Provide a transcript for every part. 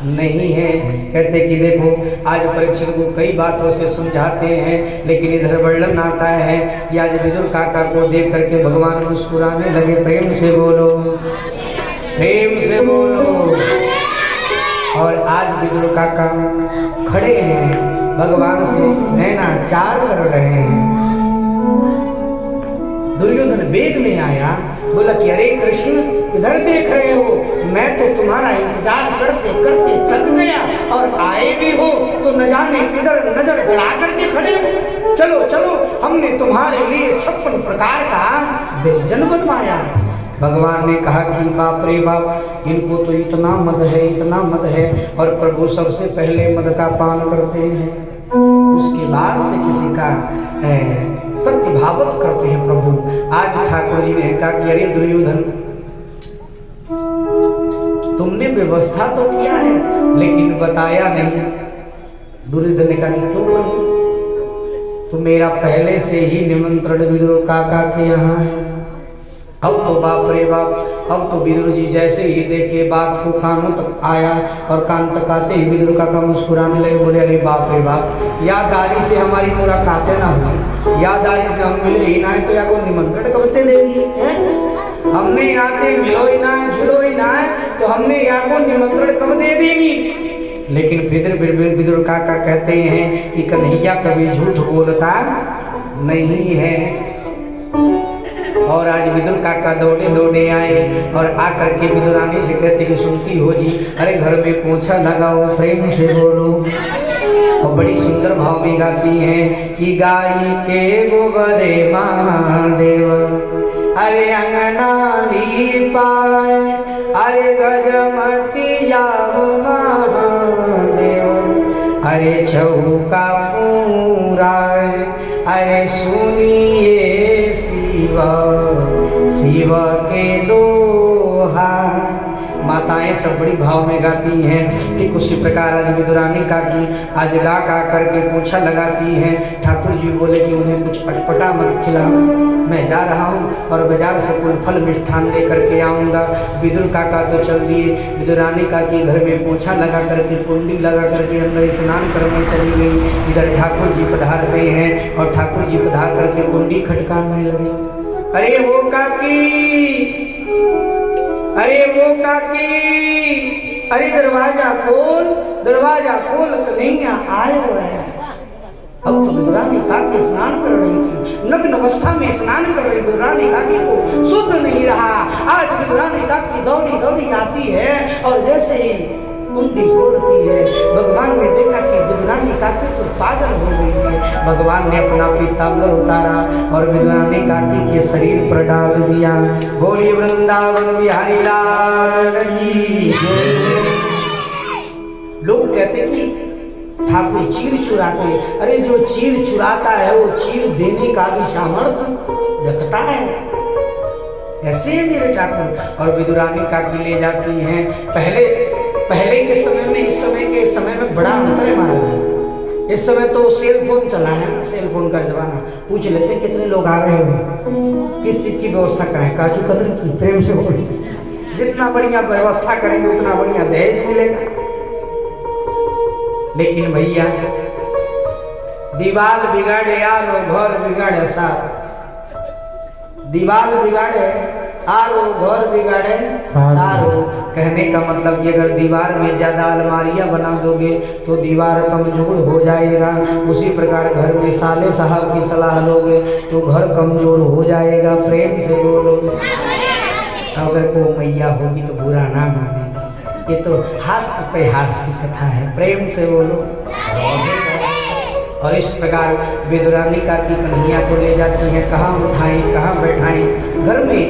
नहीं है। कहते कि देखो आज परीक्षित को कई बातों से समझाते हैं, लेकिन इधर वर्णन आता है कि आज विदुर काका को देख करके भगवान मुस्कुराने लगे। प्रेम से बोलो, प्रेम से बोलो। और आज विदुर काका खड़े हैं, भगवान से नैनाचार कर रहे हैं। दुर्योधन वेग में आया, बोला कि अरे कृष्ण इधर देख रहे हो, मैं तो तुम्हारा इंतजार करते करते थक गया और आए भी हो तो न जाने किधर नजर गड़ा करके खड़े हो। चलो चलो, हमने तुम्हारे लिए 56 प्रकार का व्यंजन बनवाया। भगवान ने कहा कि बाप रे बाप, इनको तो इतना मद है, इतना मद है। और प्रभु सबसे पहले मद का पान करते हैं, उसके बाद से किसी का सत्य भावत करते हैं प्रभु। आज ठाकुर जी ने कहा कि अरे दुर्योधन, तुमने व्यवस्था तो किया है लेकिन बताया नहीं। दुर्योधन ने कहा कि क्यों प्रभु, तो मेरा पहले से ही निमंत्रण विदुर काका के यहाँ है। अब तो बाप रे बाप, अब तो विदुर जी जैसे ही देखे बात को कानों तक आया और कान तक आते ही विदुर काका मुस्कुराने लगे। बोले अरे बाप रे बाप, यादारी से हमारी मुलाकातें ना हुई, यादारी से हम मिले ही ना है तो या को निमंत्रण कब ते देगी? हमने आते मिलो ही ना, जुलो ही ना है तो हमने या को निमंत्रण कब दे देगी? लेकिन फिर विदुर काका कहते हैं कि कन्हैया कभी झूठ बोलता नहीं है। और आज विदुर काका दौड़े दौड़े आए और आकर के विदुरानी से कहते कि सुनती हो जी, अरे घर में पोछा लगाओ, प्रेम से बोलो। और बड़ी सुंदर भाव में गाती हैं कि गाय के गोबरे महादेव, अरे अंगना लीपाए, अरे गजमतिया महादेव, अरे चौका पूराए, अरे सुनिए शिव के दोहा। माताएं सब बड़ी भाव में गाती हैं। ठीक उसी प्रकार आज विदुरानी का की आज गा गा करके पूछा लगाती हैं। ठाकुर जी बोले कि उन्हें कुछ अटपटा मत खिला, मैं जा रहा हूँ और बाजार से कोई फल मिष्ठान लेकर के आऊँगा। विदुर काका तो चल दिए, विदुरानी का की घर में पोछा लगा करके कुंडी लगा करके अंदर स्नान करने चली गई। इधर ठाकुर जी पधारते हैं और ठाकुर जी पधार करके कुंडी खटकाने लगे। अरे वो काकी, अरे वो काकी, अरे दरवाजा खोल, दरवाजा खोल, कन्हैया आए हुए हैं। अब तो विदुरानी काकी स्नान कर रही थी, नग्न अवस्था में स्नान कर रही विदुरानी काकी को शुद्ध नहीं रहा। आज विदुरानी काकी दौड़ी दौड़ी आती है और जैसे ही कुंडी खोलती है, भगवान ने देखा कि विदुरानी काकी तो पागल हो गई है। भगवान ने अपना पीताम्बर उतारा और विदुरानी काकी के शरीर पर डाल दिया। बोलिए वृंदावन बिहारी लाल की। लोग कहते कि ठाकुर चीर चुराते। अरे जो चीर चुराता है वो चीर देने का भी सामर्थ्य रखता है। ऐसे है मेरे ठाकुर। और विदुरानी काकी ले जाती हैं। पहले के समय में इस समय के समय में बड़ा अंतर है महाराज। इस समय तो सेल फोन चला है ना, सेल फोन का जमाना। पूछ लेते कितने लोग आ रहे हो, किस चीज की व्यवस्था कराएं, काजू कतरी की, प्रेम से बोल। जितना बढ़िया व्यवस्था करेंगे उतना बढ़िया दहेज मिलेगा। लेकिन भैया दीवाल बिगाड़े यारो घर बिगाड़े सार। दीवाल बिगाड़े आरो घर बिगाड़े सारो। कहने का मतलब कि अगर दीवार में ज्यादा अलमारियां बना दोगे तो दीवार कमजोर हो जाएगा। उसी प्रकार घर में साले साहब की सलाह लोगे तो घर कमजोर हो जाएगा। प्रेम से बोलो। अगर को मैया होगी तो बुरा ना माने। ये तो हास्य पे हास्य की कथा है। प्रेम से बोलो। और इस प्रकार विदुरानी काकी कन्हैया को ले जाती हैं। कहाँ उठाएं कहाँ बैठाएं। घर में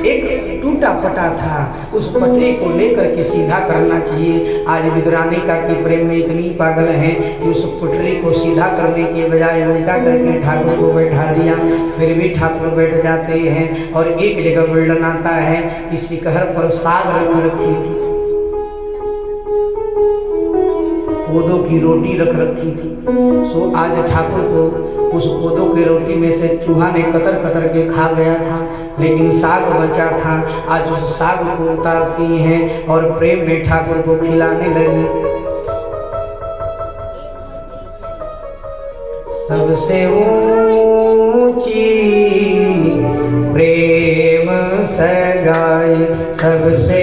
एक टूटा पटा था, उस पटरी को लेकर के सीधा करना चाहिए। आज विदुरानी काकी प्रेम में इतनी पागल हैं कि उस पटरी को सीधा करने के बजाय उल्टा करके ठाकुर को बैठा दिया। फिर भी ठाकुर बैठ जाते हैं। और एक जगह वर्णन आता है कि शिखर पर साग रख रखी थी, कोदो की रोटी रख रखी थी। सो आज ठाकुर को उस कोदो की रोटी में से चूहा ने कतर कतर के खा गया था, लेकिन साग बचा था। आज उस साग को उतारती हैं और प्रेम में ठाकुर को खिलाने लगी। सबसे ऊंची प्रेम सगाई, सबसे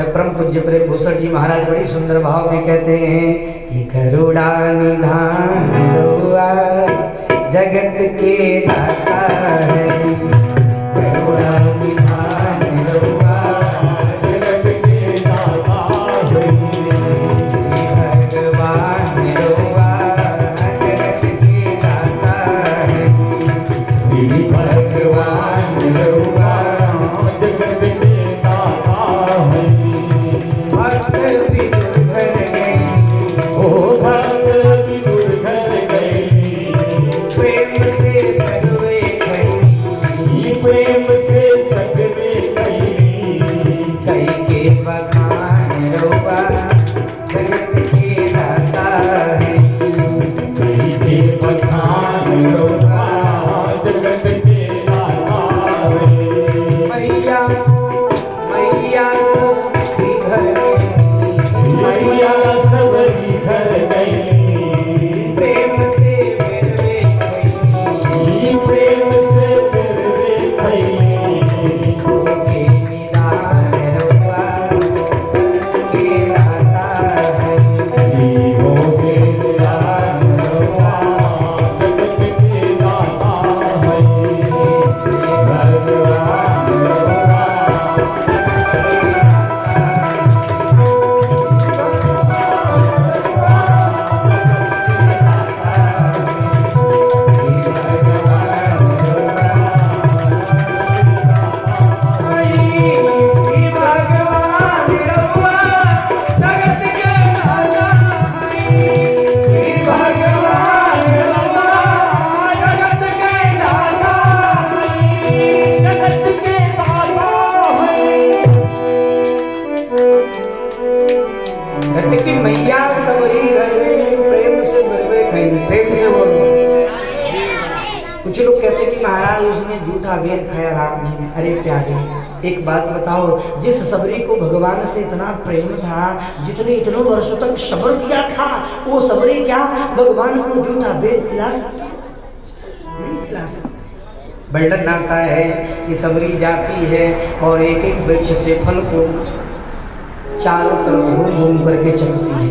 परम पूज्य प्रेम भूषण जी महाराज बड़ी सुंदर भाव में कहते हैं कि करुणा निधान हुआ जगत के दाता है। करुणा निधान हुआ जगत के दाता है। श्री भगवान हुआ जगत के दाता है। श्री भगवान हुआ जगत के कुछ लोग कहते हैं कि कि महाराज उसने जूठा बेर खाया राम जी ने। अरे प्यारे, एक बात बताओ, जिस सबरी को भगवान से इतना प्रेम था, जितने इतनों वर्षों तक सब्र किया था, वो सबरी क्या भगवान को जूठा बेर खिला सकती? नहीं खिला सकती। वर्णन आता है कि सबरी जाती है और एक एक वृक्ष से फल को चारों तरफ घूम घूम करके चखती है।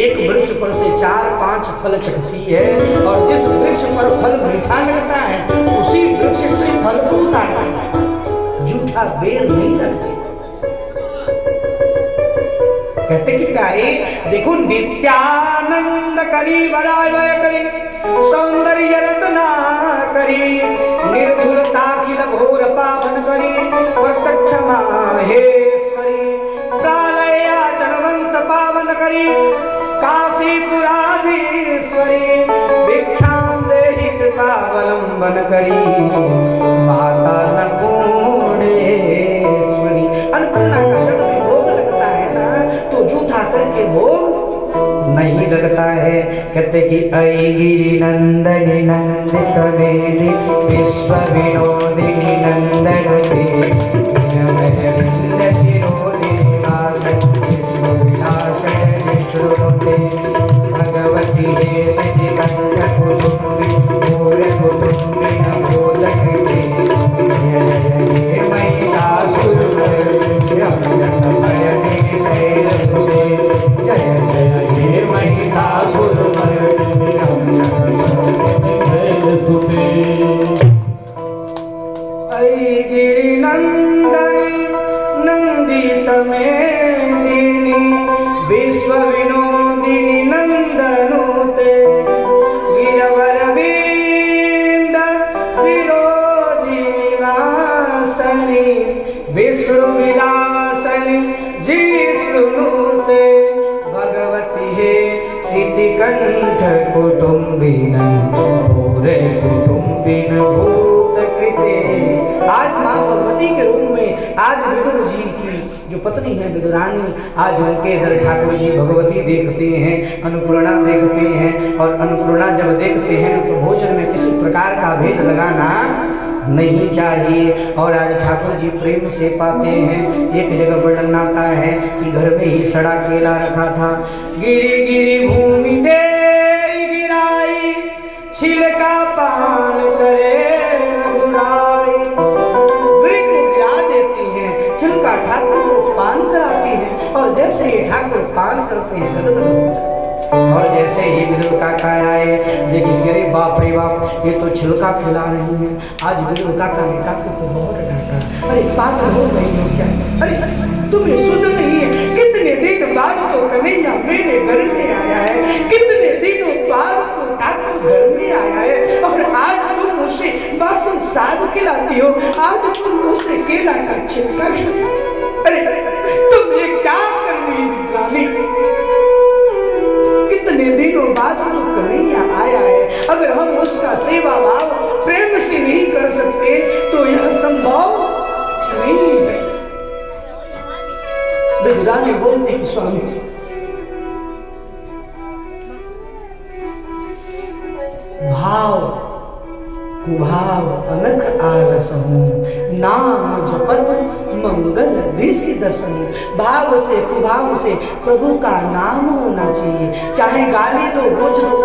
एक वृक्ष पर से 4-5 फल चखती है और जिस वृक्ष पर फल मीठा लगता है उसी वृक्ष से फल को उतारती है, जूठा बेर नहीं रखती। कहते कि प्यारे देखो, नित्यानंद करी वरावय करी सौंदर्य रत्ना करी निर्धुलता खिल घोर पावन करी प्रत्यक्ष माहेश्वरी प्रालयाचन वंश पावन करी काशीपुराधीश्वरी भिक्षां देहि कृपावलंबन करी माता नकुंडेश्वरी। अन्नपूर्णा का जब भोग लगता है ना तो जूठा करके भोग नहीं लगता है। कहते कि ऐ गिरि नंदनी नंदित मेली विश्व विनोदिनी नंदन भगवती हे सचि कंठ कुटुंबी पूरे कुटुंबी नमोदक जय महिषासुर शैलसुते जय जय हे महिषासुर शैलसुते। ऐ गिरि नंदनी नंदित मेदिनी विश्व विनोदिनी नंदनुते गिरवर विंद शिरोधिनी वासनी विष्णु विलासनी जिष्णुते भगवती हे सितिकंठ कुटुंबिन भूरे कुटुंबिन भूत कृते। आज माँ भगवती के रूप में आज विदुर जी की जो पत्नी है विदुरानी, आज उनके इधर ठाकुर जी भगवती देखते हैं, अन्नपूर्णा देखते हैं। और अन्नपूर्णा जब देखते हैं तो भोजन में किसी प्रकार का भेद लगाना नहीं चाहिए। और आज ठाकुर जी प्रेम से पाते हैं। एक जगह वर्णन आता है कि घर में ही सड़ा केला रखा था। गिरी गिरी भूमि दे गिराई छिलका पान करे रघुराई। गिरी को गिरा देती हैं, छिलका ठाकुर को पान कराती हैं और जैसे ही ठाकुर पान करते हैं गदगद हो जाते हैं। और जैसे ही विदुर काका आए, देखिए अरे बाप रे बाप, ये तो छिलका खिला रही है। आज विदुर काका ने काकू को बहुत डांटा। अरे पागल हो गई हो क्या? अरे तुम्हें सुध नहीं है? कितने दिन बाद तो कन्हैया मेरे घर में आया है, कितने दिनों बाद तो ठाकुर घर में आया है और आज तुम उसे बासी साग खिलाती हो, आज तुम उसे केला का छिलका खिलाती। अरे तुम ये क्या कर रही हो? कितने दिनों बाद तो कन्हैया आया है, अगर हम उसका सेवा भाव प्रेम से नहीं कर सकते तो यह संभव नहीं है। विदुरानी बोलते कि स्वामी भाव कुभाव अनख आलस हूँ, नाम जपत मंगल दिशि दसहूँ। भाव से कुभाव से प्रभु का नाम होना चाहिए। चाहे गाली दो रोज दो,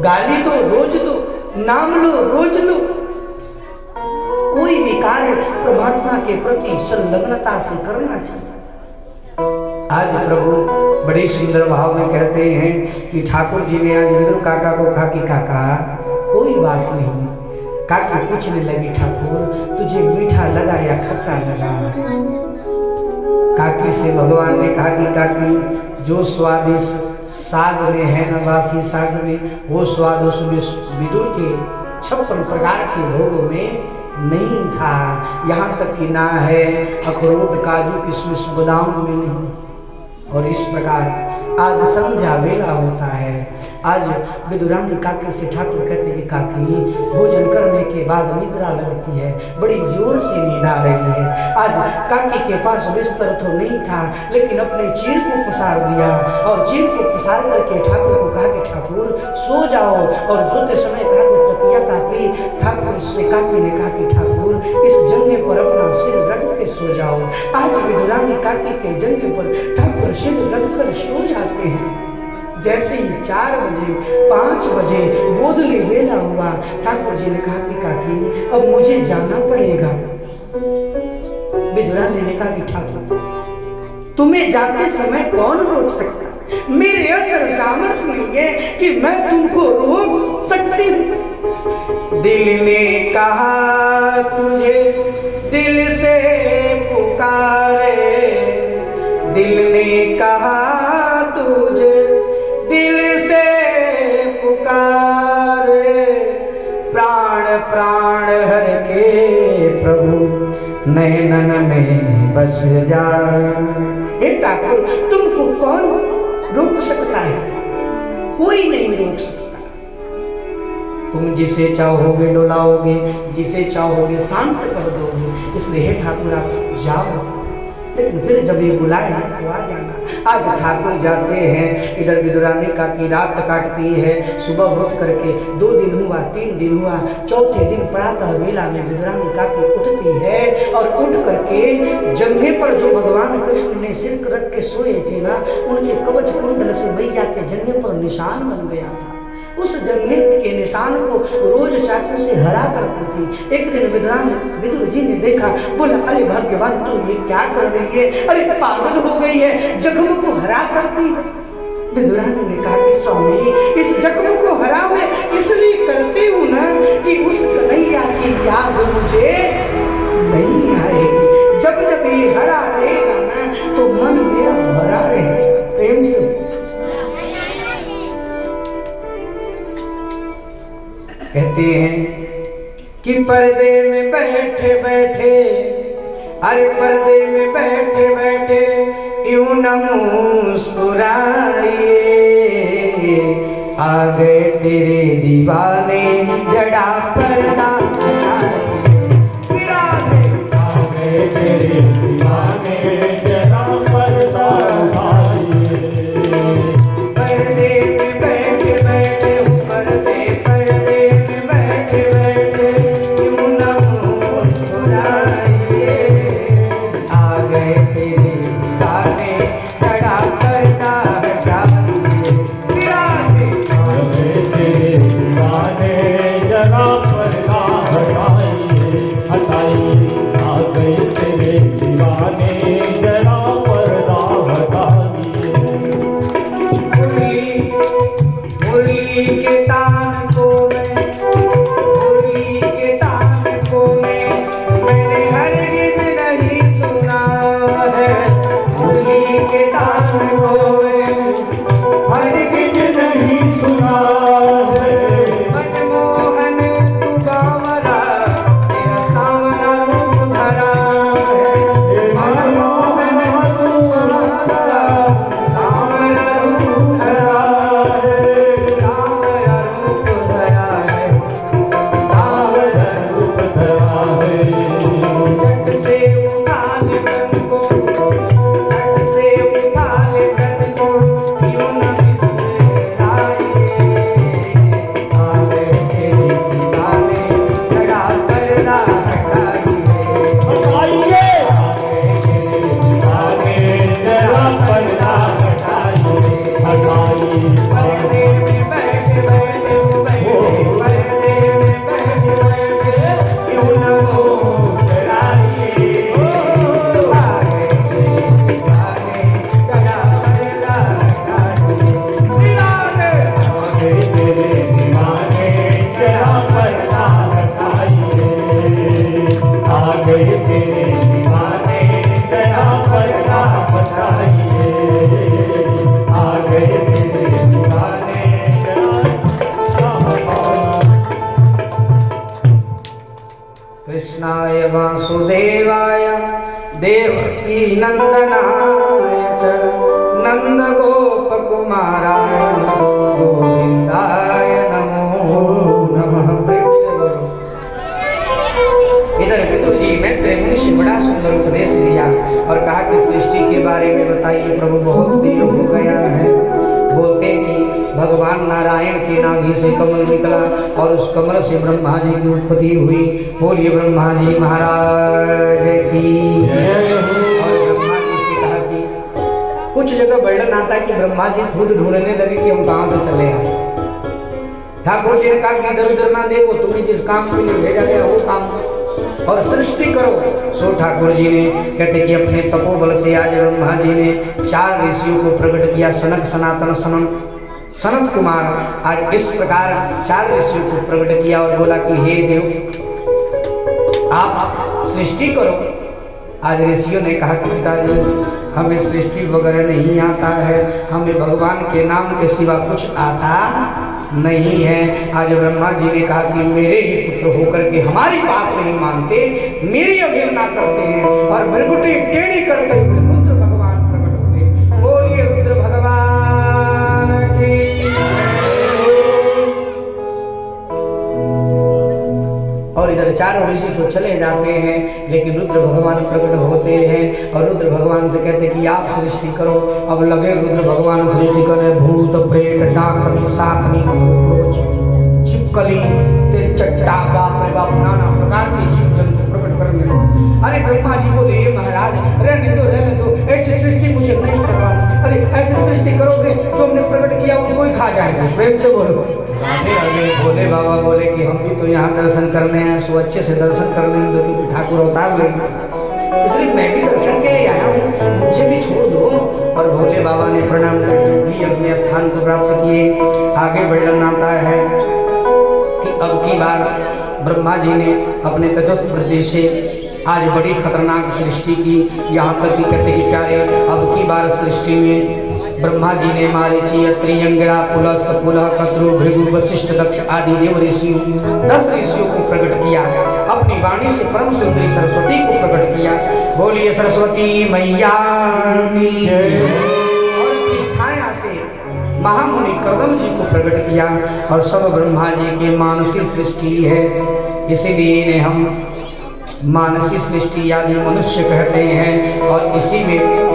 गाली दो रोज दो, नाम लो रोज लो, कोई भी कार्य परमात्मा के प्रति संलग्नता से करना चाहिए। आज प्रभु बड़े सुंदर भाव में कहते हैं कि ठाकुर जी ने आज विदुर काका को कहा कि काका कोई बात नहीं। काकी पूछने लगी ठाकुर तुझे मीठा लगा या खट्टा लगा? काकी से भगवान ने कहा कि काकी जो स्वाद इस साग में है न बासी साग में, वो स्वाद उसमें विदुर के 56 प्रकार के भोगों में नहीं था। यहाँ तक कि ना है अखरोट काजू किशमिश बादाम में नहीं। और इस प्रकार आज संध्या वेला होता है। आज विदुरानी काकी से ठाकुर कहते कि काकी भोजन करने के बाद निद्रा लगती है, बड़ी जोर से नींद आ रही है। आज काकी के पास बिस्तर तो नहीं था, लेकिन अपने चीर को पसार दिया और चीर को पसार करके ठाकुर को कहा कि ठाकुर सो जाओ। और सोते समय कहा कि तकिया क्या काकी? ठाकुर से काकी ने कहा कि ठाकुर इस जंगे पर अपना सिर रख के सो जाओ। आज विदुरानी काकी के जंगे पर ठाकुर सिर रख कर सो जाते हैं। जैसे ही 4 बजे 5 बजे गोधूली बेला हुआ, ठाकुर जी ने कहा कि काकी अब मुझे जाना पड़ेगा। विदुरानी ने कहा कि ठाकुर तुम्हें जाते समय कौन रोक सकता? मेरे अंदर सामर्थ्य नहीं है कि मैं तुमको रोक सकती हूँ। दिल ने कहा तुझे दिल से पुकारे, दिल ने कहा तुझे दिल से पुकारे, प्राण प्राण हर के प्रभु नयनन में बस जा। हे ठाकुर तुमको कौन रोक सकता है? कोई नहीं रोक सकता। तुम जिसे चाहोगे डुलाओगे, जिसे चाहोगे शांत कर दोगे। इसलिए हे ठाकुर आप जाओ, लेकिन फिर जब ये बुलाए तो आ जाना। आज ठाकुर जाते हैं, इधर विदुरानी काकी रात काटती है। सुबह उठ करके 2 दिन हुआ, 3 दिन हुआ, चौथे दिन प्रातः वेला में विदुरानी काकी उठती है और उठ करके जंघे पर जो भगवान कृष्ण ने सिर रख के सोए थे ना, उनके कवच कुंडल से मैया के जंघे पर निशान बन गया था। उस जंघे के निशान को रोज चाकू से हरा करती थी। एक दिन विदुर जी ने देखा, बोला अरे भाग्यवान तू ये क्या कर रही है? अरे पागल हो गई है, जख्म को हरा करती है। विदुरानी ने कहा कि स्वामी इस जख्म को हरा मैं इसलिए करती हूँ ना कि उस कन्हैया की याद मुझे नहीं आएगी। जब जब ये हरा रहेगा ना तो मन मेरा भरा रहेगा प्रेम से। कहते हैं कि पर्दे में बैठे बैठे, अरे पर्दे में बैठे बैठे यूं न मुस्कुराए, आ गए तेरे दीवाने जड़ा पर्दा आ गए तेरे दीवाने जड़ा पर्दा पर्दे में बैठे बैठे हूँ, पर्दे में बैठे बैठे यूं न मुस्कुराए, आ गए तेरे दीवाने जड़ा पर्दा हटाइए। आ गए तेरे दीवाने जड़ा पर्दा हटाइए, हटाइए। आ गए तेरे दीवाने जड़ा पर्दा हटाइए। मुरली के तान को मैं, मुरली के तान को मैंने हरगिज़ नहीं सुना है। मुरली के तान को मैं हरगिज़ नहीं सुना है। मनमोहन तू बावरा, तेरा सावरा रूप धरा है। मनमोहन तू बावरा, सावरा रूप धरा है। सावरा रूप धरा है, सावरा रूप धरा है। झट से उठा ले तन को, झट से उठा ले तन को, क्यों न बिसराए। आ गए तेरे दीवाने जड़ा पर्दा हटाइए, हटाइए। आ गए तेरे दीवाने जड़ा पर्दा हटाइए, हटाइए। पर्दे में बैठे बैठे हूँ, बैठे पर्दे में बैठे बैठे क्यों न मुस्कुराइए। आ गए तेरे दीवाने जड़ा पर्दा हटाइए। आ गए तेरे दीवाने जड़ा पर्दा हटाइए। आ गए तेरे दीवाने जड़ा पर्दा हटाइए। आ गए तेरे दीवाने जड़ा हटाइए। कृष्णाय वासुदेवाय देवकी नंदनाय च नंद गोप कुमाराय गोविंदाय नमो नमः। प्रेम से बोलो। इधर विदुर जी ने त्रिमुनि से बड़ा सुंदर उपदेश दिया और कहा कि सृष्टि के बारे में बताइए प्रभु, बहुत देर हो गया है। बोलते होते कि भगवान नारायण के नाभि से कमल निकला और उस कमल से ब्रह्मा जी की उत्पत्ति हुई। बोलिए ब्रह्मा जी महाराज की। और ब्रह्मा जी से कहा कि कुछ जगह वर्णन आता है कि ब्रह्मा जी खुद ढूंढने लगे कि हम कहाँ से चले आए। ठाकुर जी ने कहा कि इधर उधर ना देखो, तुम्हें जिस काम के लिए भेजा गया वो काम और सृष्टि करो। सो ठाकुर जी ने कहते कि अपने तपोबल से आज ब्रह्मा जी ने 4 ऋषियों को प्रकट किया। सनक सनातन सनत कुमार आज इस प्रकार 4 ऋषियों को प्रकट किया और बोला कि हे देव आप सृष्टि करो। आज ऋषियों ने कहा कि पिताजी हमें सृष्टि वगैरह नहीं आता है, हमें भगवान के नाम के सिवा कुछ आता नहीं है। आज ब्रह्मा जी ने कहा कि मेरे ही पुत्र होकर के हमारी बात नहीं मानते, मेरी अवहेलना करते हैं और भृगुटी टेढ़ी करते हुए रुद्र भगवान प्रकट हुए। बोलिए रुद्र भगवान की। और इधर 4 ऋषि तो चले जाते हैं, लेकिन रुद्र भगवान प्रकट होते हैं और रुद्र भगवान से कहते कि आप सृष्टि करो। अब लगे रुद्र भगवान सृष्टि करने। भूत प्रेत डाकनी साकनी छिपकली तेल चट्टा बाप रे बाप नाना प्रकार के जीव जंतु प्रकट करने लगे। अरे ब्रह्मा जी बोले हे महाराज रहने दो, ऐसी सृष्टि मुझे नहीं करवानी। अरे ऐसी सृष्टि करोगे जो हमने प्रकट किया उसको ही खा जाएंगे। प्रेम से बोलो। भोले बाबा बोले कि हम भी तो यहाँ दर्शन करने हैं, सो अच्छे से दर्शन करने दो क्योंकि ठाकुर अवतार लेंगे, इसलिए मैं भी दर्शन के लिए आया हूँ, मुझे भी छोड़ दो। और भोले बाबा ने प्रणाम करके भी अपने स्थान को प्राप्त किए। आगे वर्णन आता है कि अब की बार ब्रह्मा जी ने अपने तजोत्पत्ति से आज बड़ी खतरनाक सृष्टि की। यहाँ तक कि कहते कि प्यारे अब की बार सृष्टि में ब्रह्मा जी ने मारीची अत्रि अंगिरा पुलस्त पुलह कत्रु भृगु वशिष्ठ दक्ष आदि देव ऋषियों 10 ऋषियों को प्रकट किया। अपनी वाणी से परम सुंदरी सरस्वती को प्रकट किया। बोलिए सरस्वती मैया की। और अपनी छाया से महामुनि कर्दम जी को प्रकट किया और सब ब्रह्मा जी के मानसी सृष्टि है, इसीलिए इन्हें हम मानसी सृष्टि आदि मनुष्य कहते हैं। और इसी में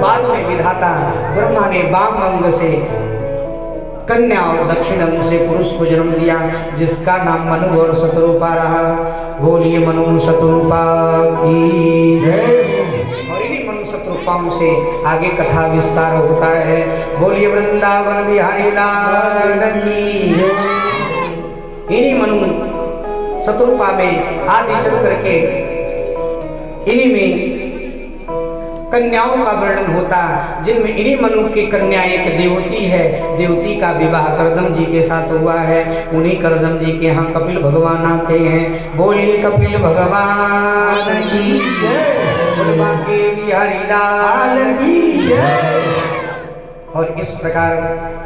बाद में विधाता ब्रह्मा ने वाम अंग से कन्या और दक्षिण अंग से पुरुष को जन्म दिया, जिसका नाम मनु और शतरूपा रहा। बोलिए मनु शतरूपा की जय। और इन्हीं मनु शतरूपाओं से आगे कथा विस्तार होता है। बोलिए वृंदावन बिहारी लाल की जय। इन्हीं मनु शतरूपा में आदि चल करके इन्हीं में कन्याओं का वर्णन होता, जिनमें इन्हीं मनु की कन्या एक देवती है। देवती का विवाह करदम जी के साथ हुआ है। उन्हीं करदम जी के यहाँ कपिल भगवान आते हैं। बोलिए कपिल भगवान की जय। बांके बिहारी लाल की जय। और इस प्रकार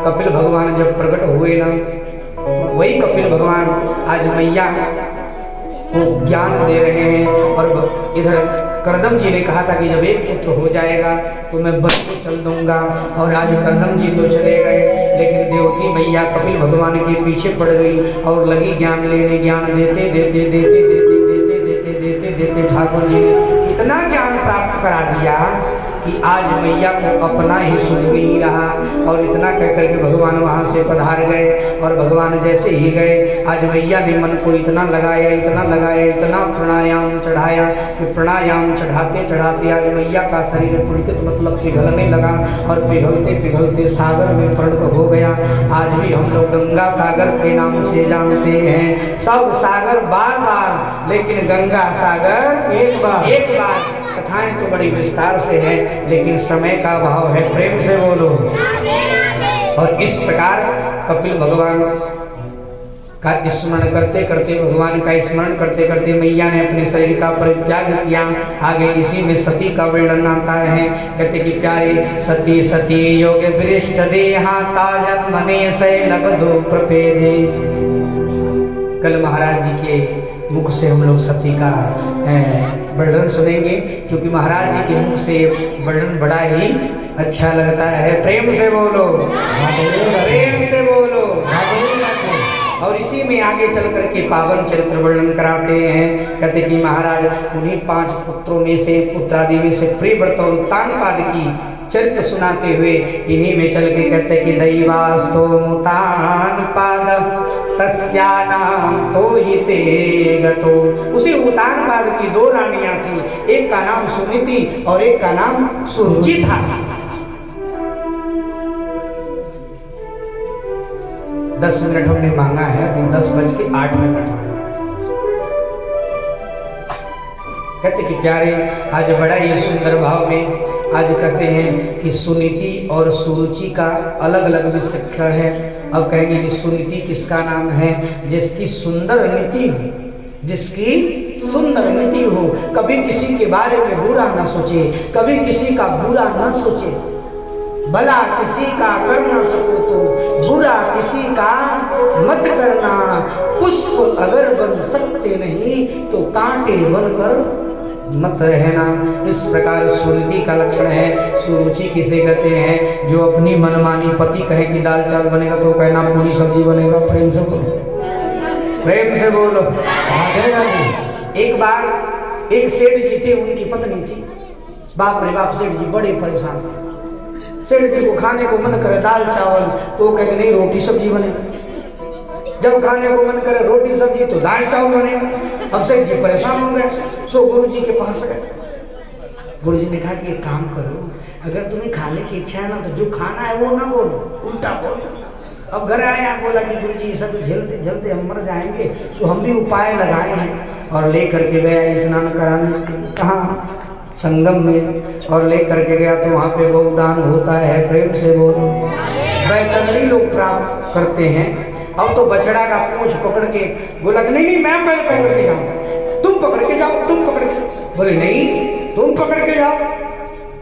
कपिल भगवान जब प्रकट हुए ना, तो वही कपिल भगवान आज मैया को ज्ञान दे रहे हैं। और इधर करदम जी ने कहा था कि जब एक पुत्र हो जाएगा तो मैं वन को चल दूंगा, और आज करदम जी तो चले गए, लेकिन देवती मैया कपिल भगवान के पीछे पड़ गई और लगी ज्ञान लेने। ज्ञान देते देते देते देते देते देते देते देते ठाकुर जी ने इतना ज्ञान प्राप्त करा दिया कि आज मैया को अपना ही सुख नहीं रहा। और इतना कहकर के भगवान वहाँ से पधार गए। और भगवान जैसे ही गए, आज मैया ने मन को इतना लगाया इतना प्राणायाम चढ़ाया कि प्राणायाम चढ़ाते चढ़ाते आज मैया का शरीर पुलकित मतलब पिघलने लगा और पिघलते पिघलते सागर में परिणत हो गया। आज भी हम लोग गंगा सागर के नाम से जानते हैं। सब सागर बार बार, लेकिन गंगा सागर एक बार। कथाएं तो बड़ी विस्तार से है, लेकिन समय का अभाव है। प्रेम से बोलो। और इस प्रकार कपिल भगवान का स्मरण करते करते, भगवान का स्मरण करते करते मैया ने अपने शरीर का परित्याग किया। आगे इसी में सती का वर्णन आता है। कहते कि प्यारे सती सती योग विरिष्ट देहा ताजन मने शैलभ दो प्रपेदे। कल महाराज जी के मुख से हम लोग सती का वर्णन सुनेंगे, क्योंकि महाराज जी के मुख से वर्णन बड़ा ही अच्छा लगता है। प्रेम से बोलो, प्रेम से बोलो। और इसी में आगे चल करके पावन चरित्र वर्णन कराते हैं। कहते कि महाराज उन्हीं 5 पुत्रों में से पुत्रादि में से प्रियव्रत और उत्तानपाद की चरित्र सुनाते हुए इन्हीं में चल के कहते कि दैवास्तो मुतानपाद तस्या नाम तो ही ते गतो। उसी उत्तानपाद की 2 रानियां थी, एक का नाम सुनीति और एक का नाम सुरुचि था। 10 मिनट हमने मांगा है, अभी 10:08 कहते कि प्यारे आज बड़ा ही सुंदर भाव में आज कहते हैं कि सुनीति और सुरुचि का अलग अलग विश्लेषण है। अब कहेंगे कि सुनीति किसका नाम है? जिसकी सुंदर नीति हो, जिसकी सुंदर नीति हो, कभी किसी के बारे में बुरा न सोचे, कभी किसी का बुरा न सोचे, भला किसी का कर न सको तो बुरा किसी का मत करना, पुष्प अगर बन सकते नहीं तो कांटे बनकर मत रहना। इस प्रकार सुनीति का लक्षण है। सुरुचि किसे कहते हैं? जो अपनी मनमानी पति कहे कि दाल चावल बनेगा तो कहना पूरी सब्जी बनेगा। प्रेम से बोलो, प्रेम से बोलो। एक बार एक सेठ जी थे, उनकी पत्नी थी, बाप रे बाप सेठ जी बड़े परेशान थे। सेठ जी को खाने को मन करे दाल चावल तो कहते नहीं रोटी सब्जी बनेगी, जब खाने को मन करे रोटी सब्जी तो दाल चावल बनेगा। अब सेठ जी परेशान हो गए, सो गुरु जी के पास गए। गुरु जी ने कहा कि एक काम करो, अगर तुम्हें खाने की इच्छा है ना तो जो खाना है वो ना बोलो, उल्टा बोलो। अब घर आया, बोला कि गुरु जी सब झेलते झेलते हम मर जाएंगे, तो हम भी उपाय लगाए हैं। और ले करके गया स्नान कराने, कहाँ? संगम में। और ले करके गया तो वहाँ पे गोदान होता है। प्रेम से बोलो। वैतरणी लोग प्राप्त करते हैं। अब तो बछड़ा का पूंछ पकड़ के बोला कि नहीं मैं पहले पकड़ के जाऊँ, तुम पकड़ के जाओ, तुम पकड़ के जाओ। बोले नहीं तुम पकड़ के जाओ।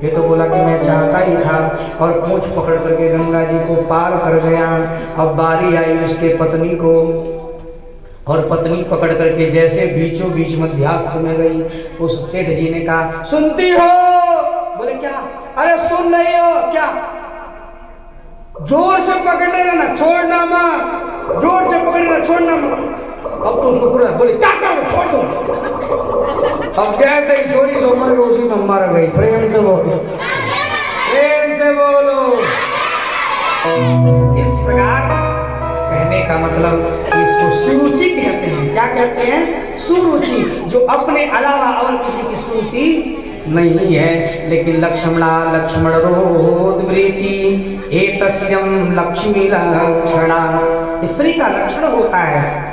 ये तो बोला कि मैं चाहता ही था, और पूंछ पकड़ करके गंगा जी को पार कर गया। अब बारी आई उसके पत्नी को, और पत्नी पकड़ करके जैसे बीचों बीच मध्यास्थ में गई, उस सेठ जी ने कहा सुनती हो? बोले क्या? अरे सुन रही हो क्या? जोर से पकड़ने रहना, छोड़ना मत, जोर से पकड़ना छोड़ना मत। अब तो उसको पूरा बोले क्या करो, छोड़ दो। अब जैसे ही छोड़ी सो मर गई, उसी में मर गई। प्रेम से बोलो, प्रेम से बोलो। इस प्रकार कहने का मतलब इसको सुरुचि कहते हैं। क्या कहते हैं? सुरुचि, जो अपने अलावा और किसी की सुनती नहीं है। लेकिन लक्ष्मणा लक्ष्मण रोधवृति एतस्यं लक्ष्मी लक्षणा, स्त्री का लक्षण होता है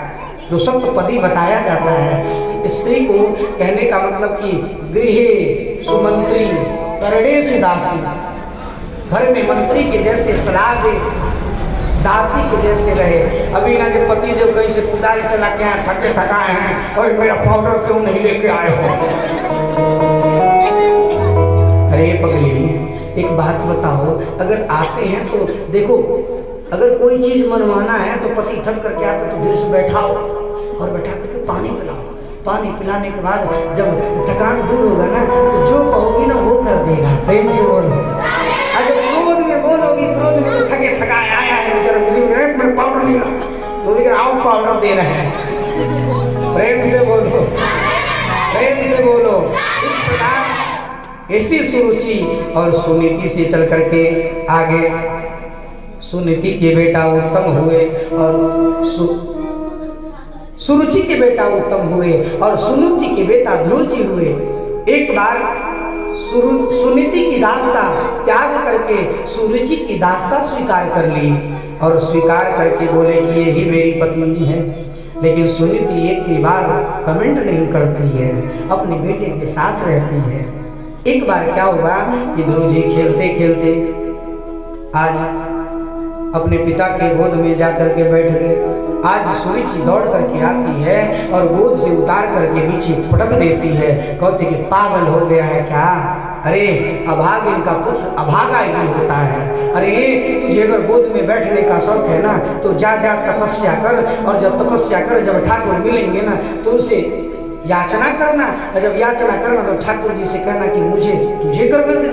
जो सप्तपदी बताया जाता है। स्त्री को कहने का मतलब कि गृहे सुमंत्री करणे सुदासी, घर में मंत्री के जैसे सलाह दे, दासी के जैसे रहे। अभी ना जो पति जो कहीं से कुदाल चला के आए, थके थकाए हैं, और मेरा पाउडर क्यों नहीं लेके आए हो? अरे पगली एक बात बताओ, अगर आते हैं तो देखो, अगर कोई चीज मनवाना है तो पति थक करके आता तो देर से बैठाओ, और बैठा करके पानी पिलाओ। पानी पिलाने के बाद जब थकान दूर होगा ना तो जो कहोगी ना वो कर देगा। प्रेम से बोलो। अगर क्रोध में बोलोगी, क्रोध में तो थके थकाए आया है बेचारा, किसी में पाउडर नहीं रहा, वो भी आओ पाउडर दे रहे हैं। प्रेम से बोलो, प्रेम से बोलो। इस प्रकार ऐसी सुरुचि और सुनीति से चल करके आगे सुनीति के बेटा उत्तम हुए, और सुरुचि के बेटा उत्तम हुए, और सुनीति के बेटा ध्रुव जी हुए। एक बार सुनीति की दास्ता त्याग करके सुरुचि की दास्ता स्वीकार कर ली, और स्वीकार करके बोले कि यही मेरी पत्नी है। लेकिन सुनीति एक भी बार कमेंट नहीं करती है, अपने बेटे के साथ रहती है। एक बार क्या हुआ कि ध्रुव जी खेलते खेलते आज अपने पिता के गोद में जाकर के बैठ गए। आज सुरुचि दौड़ करके आती है और गोद से उतार करके नीचे पटक देती है। कहते कि पागल हो गया है क्या? अरे अभागिन का पुत्र अभागा ही होता है। अरे तुझे अगर गोद में बैठने का शौक है ना तो जा जा तपस्या कर, और जब तपस्या कर जब ठाकुर मिलेंगे ना तो उनसे याचना करना, और जब याचना करना तो ठाकुर जी से कहना कि मुझे तुझे गर्भ दे।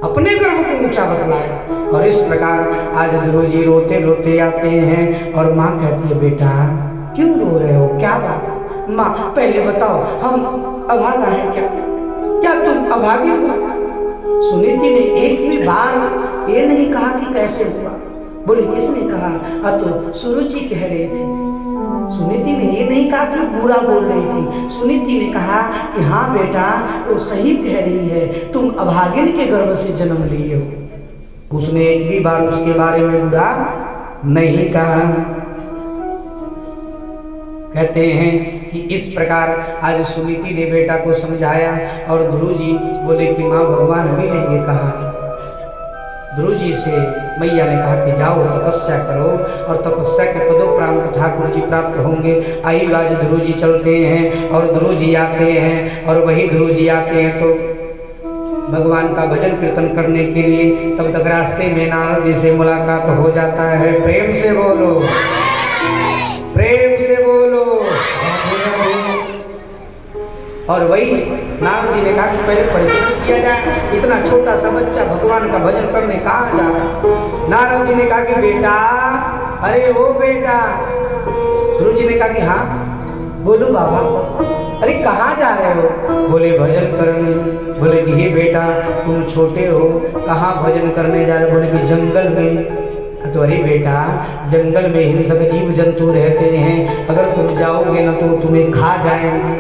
अपने गर्व को ऊंचा बतलाया। और इस प्रकार आज ध्रुव जी रोते रोते आते हैं और माँ कहती है बेटा क्यों रो रहे हो, क्या बात? माँ पहले बताओ हम अभागा है क्या तुम अभागिन हो? सुनीति ने एक भी बार ये नहीं कहा कि कैसे हुआ। बोले किसने कहा? तो सुरुचि कह रही थी। सुनीति ने ये नहीं कहा कि बुरा बोल रही थी। सुनीति ने कहा कि हाँ बेटा वो सही कह रही है, तुम अभागिन के गर्भ से जन्म लिए हो। उसने एक भी बार उसके बारे में बुरा नहीं कहा। कहते हैं कि इस प्रकार आज सुनीति ने बेटा को समझाया और ध्रुव जी बोले कि माँ भगवान मिलेंगे कहा। ध्रुव जी से मैया ने कहा कि जाओ तपस्या करो और तपस्या के तदोपरांत ठाकुर जी प्राप्त होंगे। आई आज ध्रुव जी चलते हैं और ध्रुव जी आते हैं और वही ध्रुव जी आते हैं तो भगवान का भजन कीर्तन करने के लिए। तब तक रास्ते में नारद जी से मुलाकात हो जाता है। प्रेम से बोलो, प्रेम से बोलो। और वही नारद जी ने कहा कि पहले परीक्षण किया जाए, इतना छोटा सा बच्चा भगवान का भजन करने कहाँ जा रहा? नारद जी ने कहा कि बेटा, अरे वो बेटा। ध्रुव जी ने कहा कि हाँ बोलो बाबा। अरे कहाँ जा रहे हो? बोले भजन करने। बोले कि हे बेटा तुम छोटे हो, कहाँ भजन करने जा रहे? बोले कि जंगल में। तो अरे बेटा जंगल में हिंसक जीव जंतु रहते हैं, अगर तुम जाओगे ना तो तुम्हें खा जाएंगे।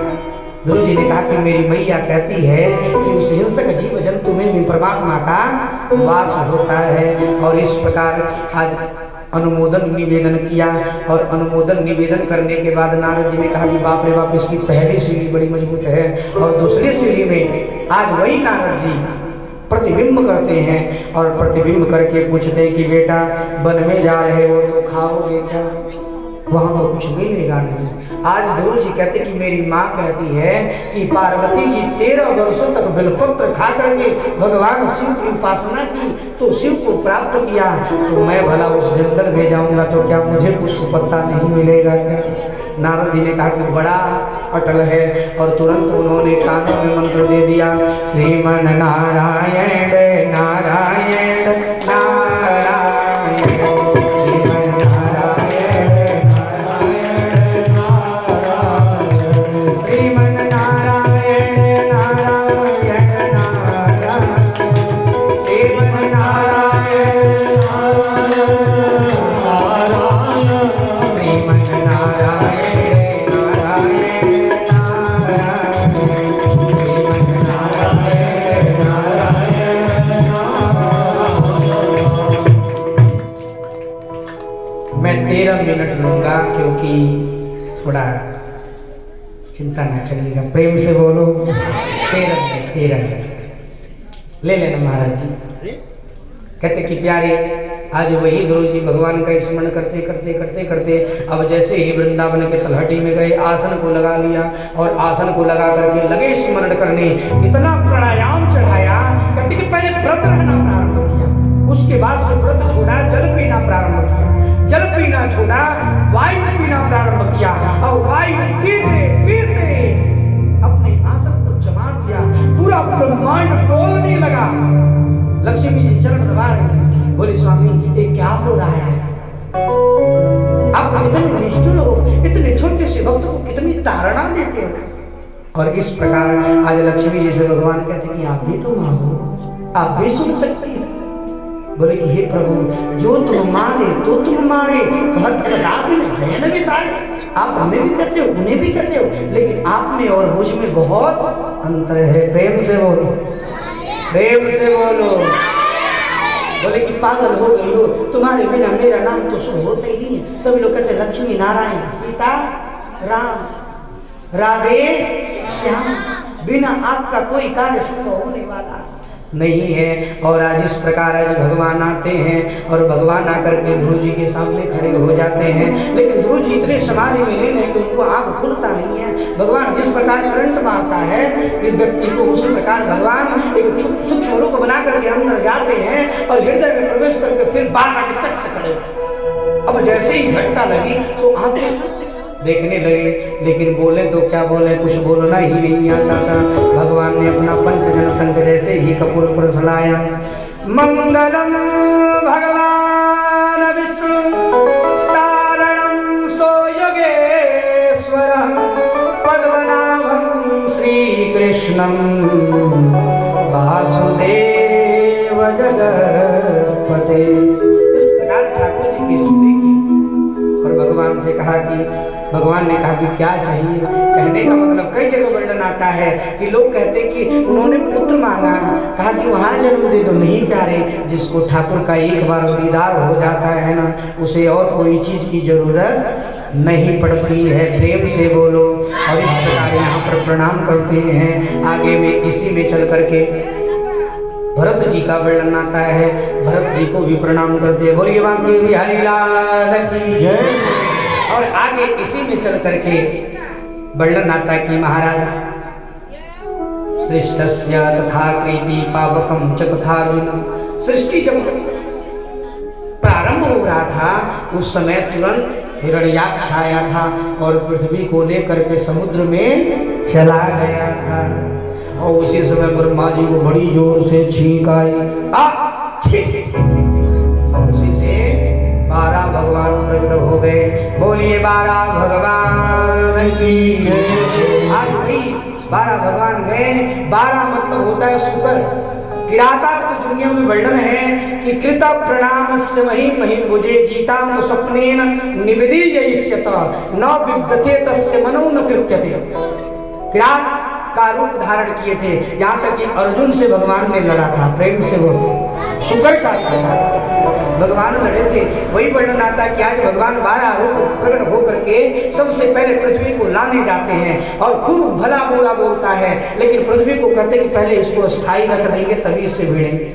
ध्रुव जी ने कहा कि मेरी मैया कहती है कि उस हिंसक जीव जंतु में भी परमात्मा का वास होता है। और इस प्रकार आज अनुमोदन निवेदन किया और अनुमोदन निवेदन करने के बाद नारद जी ने कहा कि बाप रे बाप इसकी पहली सीढ़ी बड़ी मजबूत है। और दूसरी सीढ़ी में आज वही नारद जी प्रतिबिंब करते हैं और प्रतिबिंब करके पूछते हैं कि बेटा वन में जा रहे हो तो खाओगे क्या? वहाँ तो कुछ मिलेगा नहीं। आज ध्रुव जी कहते कि मेरी माँ कहती है कि पार्वती जी 13 वर्षों तक बेलपत्र खा करके भगवान शिव की उपासना की तो शिव को प्राप्त किया, तो मैं भला उस जंगल में जाऊंगा तो क्या मुझे पुष्प पत्ता नहीं मिलेगा क्या? नारद जी ने कहा कि बड़ा अटल है और तुरंत उन्होंने कानों में मंत्र दे दिया, श्रीमन नारायण नारायण नारायण श्रीमन नारायण श्रीमन नारायण नारायण नारायण श्रीमन नारायण श्रीमन नारायण नारायण नारायण श्रीमन नारायण नारायण। मैं 13 मिनट लूंगा क्योंकि थोड़ा चिंता ना करिएगा। प्रेम से बोलो 13 मिनट ले लेना महाराज जी। कहते कि प्यारे आज वही ध्रुव जी भगवान का स्मरण करते करते करते करते अब जैसे ही वृंदावन के तलहटी में गए, आसन को लगा लिया और आसन को लगा करके लगे स्मरण करने। इतना प्राणायाम चढ़ाया, कहते कि पहले व्रत रहना प्रारंभ किया, उसके बाद से व्रत छोड़ा, जल पीना प्रारंभ किया, जल पीना छोड़ा, वायु पीना प्रारंभ किया और वायु पीते पीते अपने आसन को जमा दिया। पूरा ब्रह्मांड डोलने लगा। लक्ष्मी जी चरण दबा रही थी, बोले स्वामी ये क्या हो रहा है? आप इतने निष्ठुर हो, इतने छोटे से भक्त को कितनी ताड़ना देते हो। और इस प्रकार आज लक्ष्मी जी से भगवान कहते कि आप भी तो मां हो, आप भी सुन सकती है। बोले कि हे प्रभु जो तुम मारे तो तुम मारे, भक्त सदा जयन भी सारे। आप हमें भी कहते हो, उन्हें भी कहते हो, लेकिन आप में और मुझ में बहुत अंतर है। प्रेम से बोलो, प्रेम से बोलो। बोले कि पागल हो गई हो, तुम्हारे बिना मेरा नाम तो शुभ होता ही नहीं है। सभी लोग कहते हैं लक्ष्मी नारायण सीता राम राधे श्याम, बिना आपका कोई कार्य शुभ होने वाला नहीं है। और आज इस प्रकार आज भगवान आते हैं और भगवान आकर के ध्रुव जी के सामने खड़े हो जाते हैं, लेकिन ध्रुव जी इतने समाधि में लीन है कि उनको आँख खुलता नहीं है। भगवान जिस प्रकार करंट मारता है इस व्यक्ति को, उसी प्रकार भगवान एक सूक्ष्म रूप बना करके अंदर जाते हैं और हृदय में प्रवेश करके फिर बाहर आके चट से खड़े। अब जैसे ही झटका लगी तो आंखें देखने लगे, लेकिन बोले तो क्या बोले, कुछ बोलना ही नहीं आता था। भगवान ने अपना पंचजन संग जैसे ही कपूर पर सलाया मंगलम भगवान विष्णु तारणम सो योगेश्वर पद्मनाभम श्री कृष्णम वासुदेव जगत्पते। इस प्रकार ठाकुर जी की स्तुति की और भगवान से कहा कि भगवान ने कहा कि क्या चाहिए। कहने का मतलब कई जगह वर्णन आता है कि लोग कहते कि उन्होंने पुत्र मांगा, कहा कि वहाँ जन्म दे दो। नहीं प्यारे, जिसको ठाकुर का एक बार दीदार हो जाता है ना, उसे और कोई चीज की जरूरत नहीं पड़ती है। प्रेम से बोलो। और इस प्रकार यहाँ पर प्रणाम करते हैं। आगे में इसी में चल करके भरत जी का वर्णन आता है। भरत जी को भी प्रणाम करते हैं। बोलिए बांके बिहारी लाल की जय। और आगे इसी में चल करके वर्णन आता है कि महाराज सृष्टस्य तथा कृति पावकम च तथा अर्जुन। सृष्टि जब प्रारंभ हो रहा था उस समय तुरंत हिरण्याक्ष आया था और पृथ्वी को लेकर के समुद्र में चला गया था। और उसी समय ब्रह्मा जी को बड़ी जोर से छींक आई। उसी से 12 भगवान प्रकट हो गए। बोलिए 12 भगवान की। आज भाई 12 भगवान गए। 12 मतलब होता है शुक्र। किरातार्थ दुनिया में वर्णन है कि कृत प्रणामस्य महिम महिम भुजे जीताम तो स्वप्नेन निवेदयिष्यत न विद्यते तस्य मनो न कृत्यते। किरात का रूप धारण किए थे। यहाँ तक कि अर्जुन से भगवान ने लड़ा था। प्रेम से वो शुक्र का भगवान लड़े थे। वही वर्णन आता कि आज भगवान 12 रूप प्रकट होकर के सबसे पहले पृथ्वी को लाने जाते हैं और खूब भला बुरा बोलता है। लेकिन पृथ्वी को कहते कि पहले इसको स्थायी रख देंगे तभी इससे भिड़ेंगे।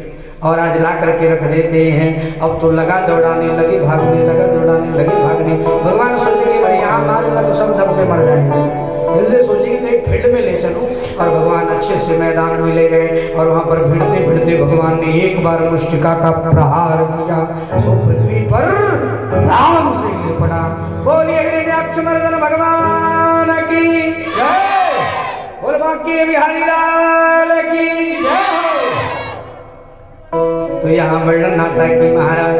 और आज ला करके रख देते हैं। अब तो लगा दौड़ाने लगे, भागने लगा, दौड़ाने लगे, भागने। भगवान सोचेंगे अरे यहाँ मारूंगा तो सब दब के मर जाएंगे, इसलिए सोचेंगे कहीं फील्ड में ले चलूं। और भगवान अच्छे से मैदान में ले गए और वहां पर भिड़ते भिड़ते भगवान ने एक बार मुष्टिका का प्रहार किया। सो पृथ्वी पर राम से गिर पड़ा। बोलिए हिरण्याक्ष मर्दन भगवान की जय। बोल बांके बिहारी लाल की जय। तो यहाँ वर्णन आता है कि महाराज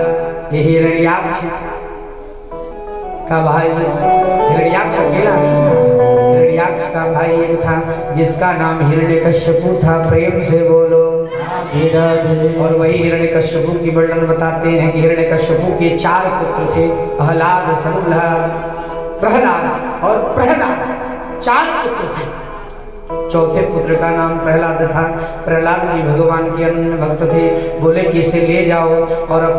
ये हिरण्याक्ष का भाई, हिरण्याक्ष अकेला नहीं था। हिरण्याक्ष का भाई एक था जिसका नाम हिरण्यकश्यपु था। प्रेम से बोलो। और वही हिरण्यकश्यपु की वर्णन बताते हैं कि हिरण्यकश्यपु के 4 पुत्र थे। अहलाद, सनुल्लाद, प्रहलाद और प्रहलाद। 4 पुत्र थे। चौथे पुत्र का नाम प्रहलाद था। प्रहलाद जी भगवान के अनन्य भक्त थे। बोले कि इसे ले जाओ और अब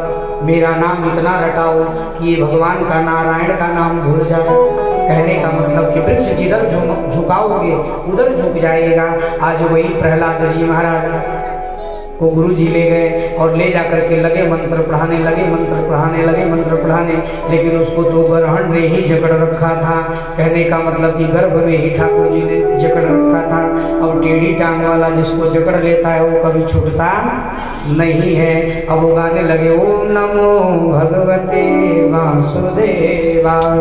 मेरा नाम इतना रटाओ कि ये भगवान का नारायण का नाम भूल जाए। कहने का मतलब कि वृक्ष जिधर झुकाओगे उधर झुक जाएगा। आज वही प्रहलाद जी महाराज को गुरु जी ले गए और ले जाकर के लगे मंत्र पढ़ाने, लगे मंत्र पढ़ाने, लगे मंत्र पढ़ाने। लेकिन उसको तो ग्रहण ने ही जकड़ रखा था। कहने का मतलब कि गर्भ में ही ठाकुर जी ने जकड़ रखा था। अब टेढ़ी टांग वाला जिसको जकड़ लेता है वो कभी छूटता नहीं है। अब वो गाने लगे ओम नमो भगवते वासुदेवाय,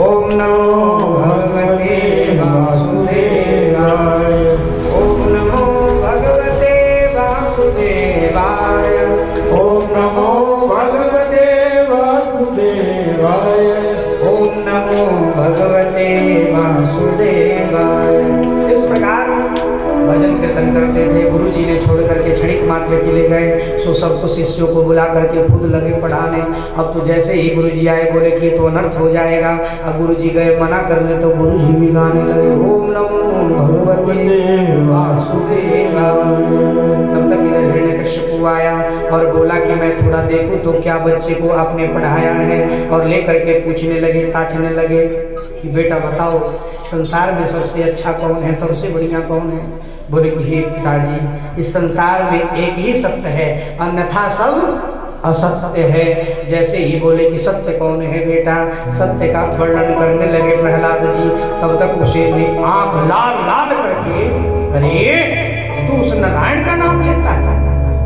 ओम नमो भगवते वासुदेवाय, ओम नमो भगवते वासुदेवाय, ओम नमो भगवते वासुदेवाय, ओम नमो भगवते वासुदेवाय। इस प्रकार भजन कीर्तन करते थे। गुरु जी ने छोड़ करके क्षणिक मात्र के लिए गए। सो सबको शिष्यों को बुला करके खुद लगे पढ़ाने। अब तो जैसे ही गुरु जी आए बोले कि तो अनर्थ हो जाएगा। अब गुरु जी गए मना करने तो गुरु जी भी गाने लगे ओम नमो भगवते वासुदेवाय। तब तक इधर हिरण्यकश्यपु आया और बोला कि मैं थोड़ा देखूं तो क्या बच्चे को आपने पढ़ाया है। और लेकर के पूछने लगे, ताचने लगे कि बेटा बताओ संसार में सबसे अच्छा कौन है, सबसे बढ़िया कौन है। बोले कि हे पिताजी इस संसार में एक ही सत्य है, अन्यथा सब असत्य है। जैसे ही बोले कि सत्य कौन है बेटा, सत्य का वर्णन करने लगे प्रहलाद जी। तब तक उसे ने आंख लाल लाल करके अरे तू उस नारायण का नाम लेता है।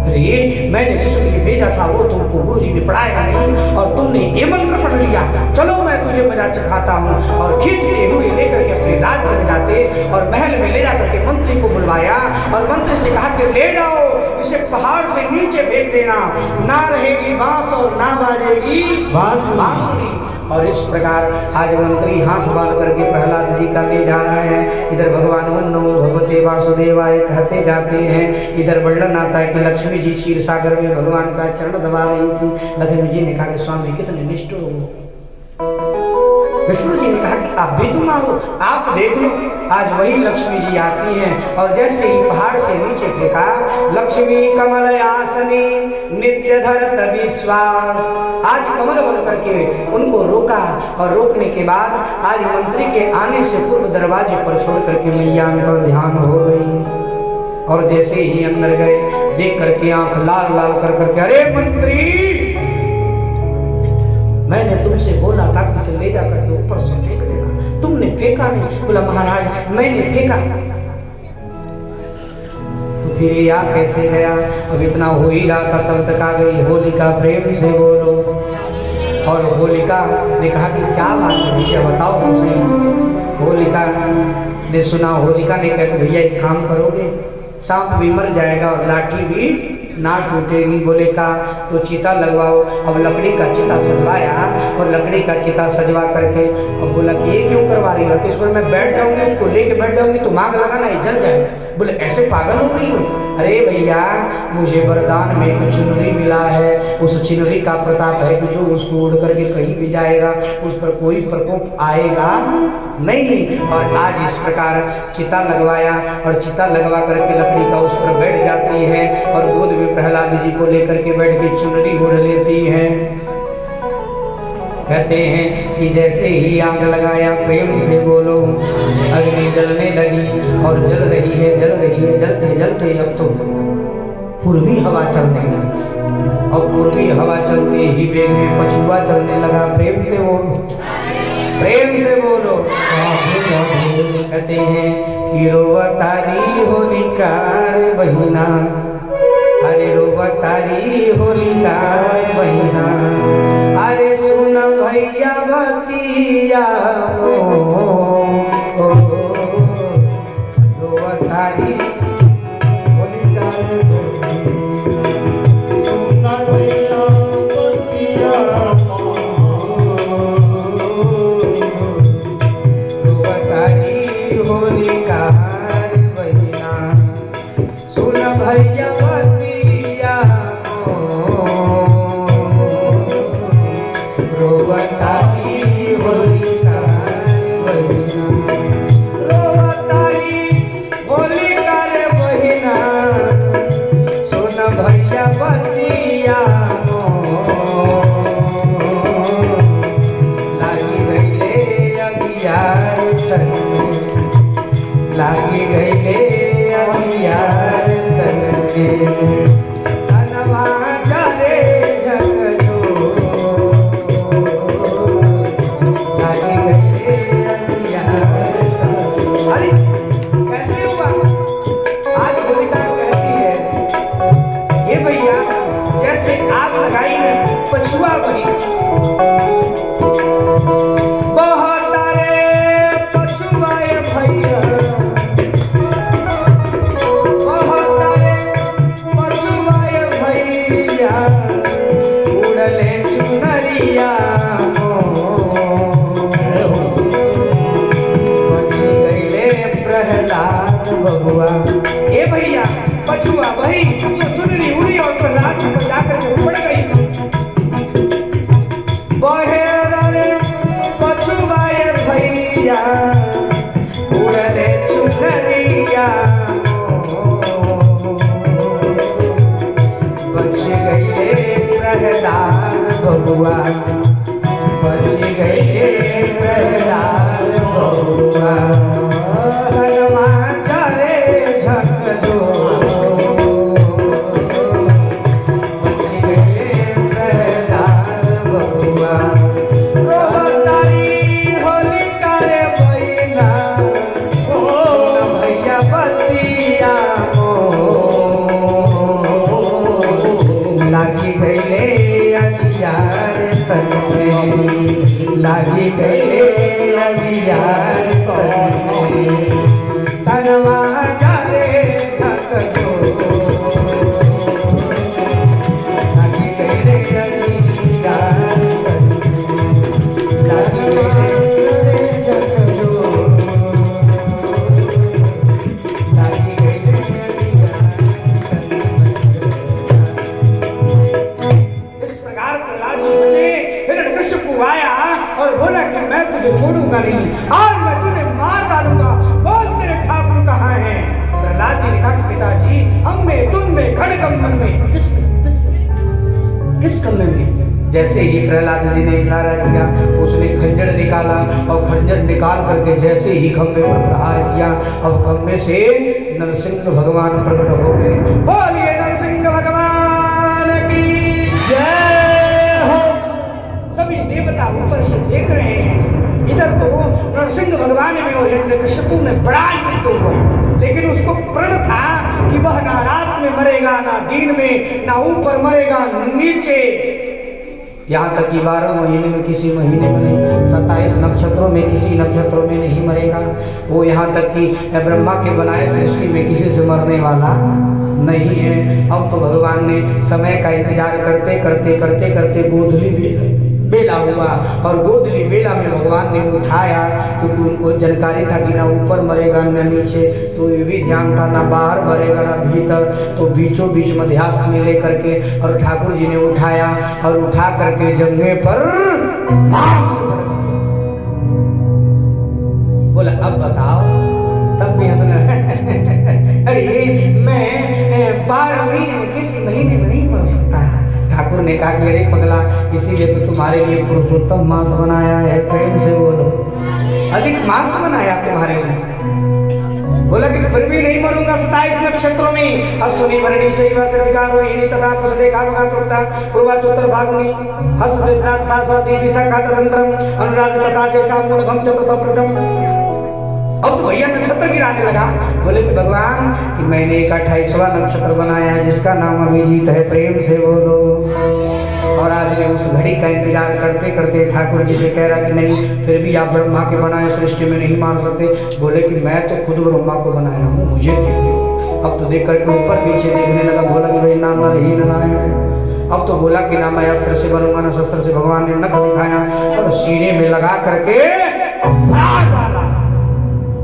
अरे मैंने जिसको लिए भेजा था वो तुमको गुरु जी ने पढ़ाया नहीं और तुमने ये मंत्र पढ़ लिया। चलो मैं तुझे मजा चखाता हूँ। और खींचते हुए लेकर के अपने राज्य में जाते और महल में ले जाकर के मंत्री को बुलवाया और मंत्री से कहा कि ले जाओ इसे पहाड़ से नीचे फेंक देना, ना रहेगी बांस और ना बाजेगी बांसुरी। और इस प्रकार आज मंत्री हाथ बांध करके प्रहलाद जी का ले जा रहा है। इधर भगवान ओम नमो भगवते वासुदेवाय कहते जाते हैं। इधर वर्णन आता है कि लक्ष्मी जी क्षीर सागर में भगवान का चरण दबा रही थी। लक्ष्मी जी ने कहा कि स्वामी कितने निष्ठुर हो। विष्णु जी ने कहा कि आप भी तुम आओ, आप देख लो। आज वही लक्ष्मी जी आती हैं और जैसे ही पहाड़ से नीचे फेंका, लक्ष्मी कमल आसनी नित्य धरत विश्वास। आज कमल बन करके उनको रोका और रोकने के बाद आज मंत्री के आने से पूर्व दरवाजे पर छोड़ करके मैया पर ध्यान हो गई। और जैसे ही अंदर गए, देख करके आंख लाल लाल कर करके, अरे मंत्री, मैंने तुमसे बोला था कि इसे ले जाकर के ऊपर से फेंक देना, तुमने फेंका नहीं। बोला महाराज मैंने फेंका। तो फिर ये आ कैसे गया? अब इतना हो ही रहा था तब तक आ गई होलिका, प्रेम से बोलो। और होलिका ने कहा कि क्या बात है भैया, बताओ मुझसे। होलिका ने सुना, होलिका ने कहा कि भैया एक काम करोगे, सांप भी मर जाएगा और लाठी भी ना टूटेगी। बोले का तो चिता लगवाओ। अब लकड़ी का चिता सजवाया और लकड़ी का चिता सजवा करके अब बोला कि ये क्यों करवा रही है? तो इस पर मैं बैठ जाऊंगी, उसको लेके बैठ जाऊंगी तो मांग लगाना ही जल जाए। बोले ऐसे पागल हो गई हो? अरे भैया मुझे वरदान में एक चिन्हरी मिला है, उस चिन्हरी का प्रताप है कि जो उसको उड़ करके कहीं भी जाएगा उस पर कोई प्रकोप आएगा नहीं। और आज इस प्रकार चिता लगवाया और चिता लगवा करके लकड़ी का उस पर बैठ जाती है और गोद में प्रहलाद जी को लेकर के बैठ के चुनरी ओढ़ लेती है। कहते हैं कि जैसे ही आग लगाया, प्रेम से बोलो, अग्नि जलने लगी और जल रही है, जल रही है, जलते जलते अब तो पूर्वी हवा चलने लगी। और पूर्वी हवा चलते ही वेग में पछुआ चलने लगा। प्रेम से बोलो, प्रेम से बोलो। कहते हैं कि रोवतारी होलिका रे बहिना, अरे रोवतारी होलिका रे बहिना, अरे सुन भैया बतिया रोवतारी होलिका रे बहिना, सुन भैया बतिया रोवतारी होलिका रे बहिना, सुन भैया बतिया रोवतारी होलिका रे बहिना, रोवतारी होलिका रे बहिना, सुन भैया बतिया लागी गईले अगियार तन में, लागी गईले अगियार तन में, तनवा जरे झक जो लागी गईले अगियार तन। अरे कैसे हुआ? आज होलिका कहती है, ये भैया जैसे आग लगाई है पछुआ बनी, बहुत तारे पछुआए भैया, बहुत तारे पछुआए भैया, उड़ले चुनरिया बची गईले प्रहलाद बबुआ। ए भैया पछुआ वही चुनरी उड़ी और प्रहलाद पर जाकर के उड़ गई। बहेरे पछुआए भैया, उड़ले चुनरिया बच गईले प्रहलाद बबुआ, बच गईले प्रहलाद बबुआ। हनुमान चले झक जो बच गईले प्रहलाद बबुआ। रोवतारी होलिका रे बहिना, सुन भैया बतिया लागी गईले अगियार तन में, लागी गईले अगियार तन में, तनवा जारे झक जो छोड़ूंगा नहीं, आज मैं तुझे मार डालूंगा। बोल तेरे ठाकुर कहाँ हैं? प्रहलाद जी ने कहा पिताजी हम में तुम में खड़गम्बन में। किस कमरे में? जैसे ही प्रहलाद जी ने इशारा किया उसने खंजर निकाला और खंजर निकाल करके जैसे ही खंबे पर प्रहार किया, अब खंबे से नरसिंह भगवान प्रकट हो गए। बोलिए नरसिंह भगवान की जय हो। सभी देवता ऊपर से देख रहे हैं, इधर तो नरसिंह भगवान में और हिरण्यकशिपु में बड़ा युद्ध हुआ, लेकिन उसको प्रण था कि वह ना रात में मरेगा ना दिन में, ना ऊपर मरेगा नीचे। यहाँ तक कि 12 महीने में किसी महीने में नहीं, 27 नक्षत्रों में किसी नक्षत्रों में नहीं मरेगा वो। यहाँ तक कि ब्रह्मा के बनाए सृष्टि में किसी से मरने वाला नहीं है। अब तो भगवान ने समय का इंतजार करते करते करते करते गोधली बेला हुआ, और गोधली बेला में भगवान ने उठाया, क्योंकि उनको जानकारी था कि ना ऊपर मरेगा न नीचे, तो ये भी ध्यान था ना बाहर मरेगा ना भीतर, तो बीचों बीच मध्यास्थ में लेकर के और ठाकुर जी ने उठाया और उठा करके जंघे पर बोला अब बताओ। तब भी हंसना अरे मैं 12 महीने में किसी महीने में नहीं मर सकता। ठाकुर ने कहा कि अरे पगला, इसीलिए तो तुम्हारे लिए पुरुषोत्तम मास बनाया है। प्रेम से बोलो, अधिक मास बनाया तुम्हारे लिए। बोला कि फिर भी नहीं मरूंगा 27 नक्षत्रों में। अश्विनी भरणी चैव कृतिका रोहिणी तथा पुष्यरेखा मघा पूर्वाचोत्तर फाल्गुनी हस्तदेशना तथा स्वाति विशाखा तदंतरम अनुराधा तथा ज्येष्ठा मूलभम च तथा प्रथम। अब तो भैया नक्षत्र गिराने लगा। बोले कि भगवान कि मैंने एक 28वां नक्षत्र बनाया है जिसका नाम अभिजीत है। प्रेम से बोलो। और आज मैं उस घड़ी का इंतजार करते करते ठाकुर जी से कह रहा कि नहीं, फिर भी आप ब्रह्मा के बनाए सृष्टि में नहीं मान सकते। बोले कि मैं तो खुद ब्रह्मा को बनाया हूँ, मुझे देखो। अब तो देख करके ऊपर नीचे देखने लगा। बोला कि भाई नाम ही नारायण। अब तो बोला कि ना मैं अस्त्र से बनूंगा ना शस्त्र से। भगवान ने नख दिखाया और सीने में लगा करके डाला।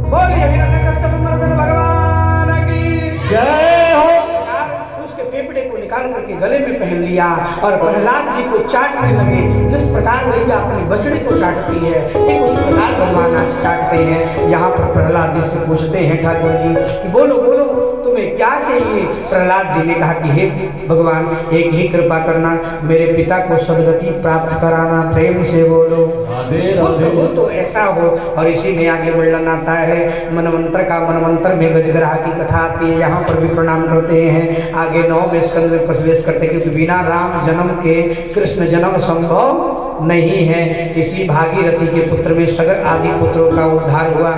बोलिए हिरण्यकश्यप मर्दन भगवान की जय हो। उसके फेफड़े को निकाल करके गले में पहन लिया और प्रहलाद जी को चाटने लगे। जिस प्रकार भैया अपनी बछड़ी को चाटती है, ठीक उस प्रकार भगवान आज चाटते हैं। यहाँ पर प्रहलाद जी से पूछते हैं ठाकुर जी कि बोलो बोलो तुम्हें क्या चाहिए। प्रहलाद जी ने कहा कि हे भगवान, एक ही कृपा करना, मेरे पिता को सदगति प्राप्त कराना। प्रेम से बोलो हो तो ऐसा हो। और इसी में आगे वर्णन आता है मनवंतर का। मनवंतर में गजगराह की कथा आती है, यहाँ पर भी प्रणाम करते हैं। आगे 9वें स्कंद में प्रवेश करते हैं, क्योंकि बिना राम जन्म के कृष्ण जन्म संभव नहीं है। इसी भागीरथी के पुत्र में सगर आदि पुत्रों का उद्धार हुआ।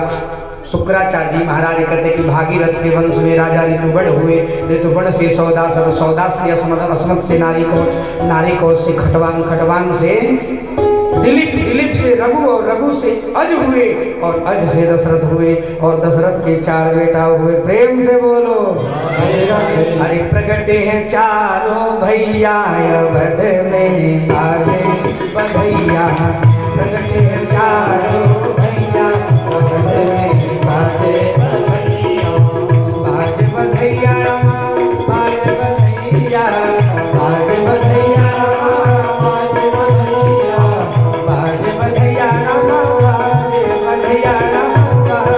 शुक्राचार्य जी महाराज कहते कि भागीरथ के वंश में राजा ऋतुवर्ण हुए। ऋतुवर्ण से सौदास और सौदास से असमत, असमत से नारी कौश से खटवांग, खटवांग से दिलीप, दिलीप से रघु और रघु से अज हुए और अज से दशरथ हुए और दशरथ के 4 बेटा हुए। प्रेम से बोलो अरे प्रगटे हैं चारों भैया अवध में आगे बधैया। प्रगटे हैं चारों भैया अवध में आगे बधैया। बाज बधैया रामा बाज बधैया, बाज बधैया रामा बाज बधैया, बाज बधैया रामा बाज बधैया रामा बाज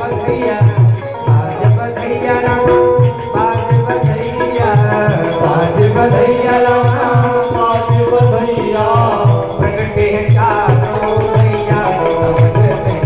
बधैया, बाज बधैया रामा बाज बधैया, बाज बधैया रामा बाज बधैया। प्रगटे हैं चारों भैया अवध में।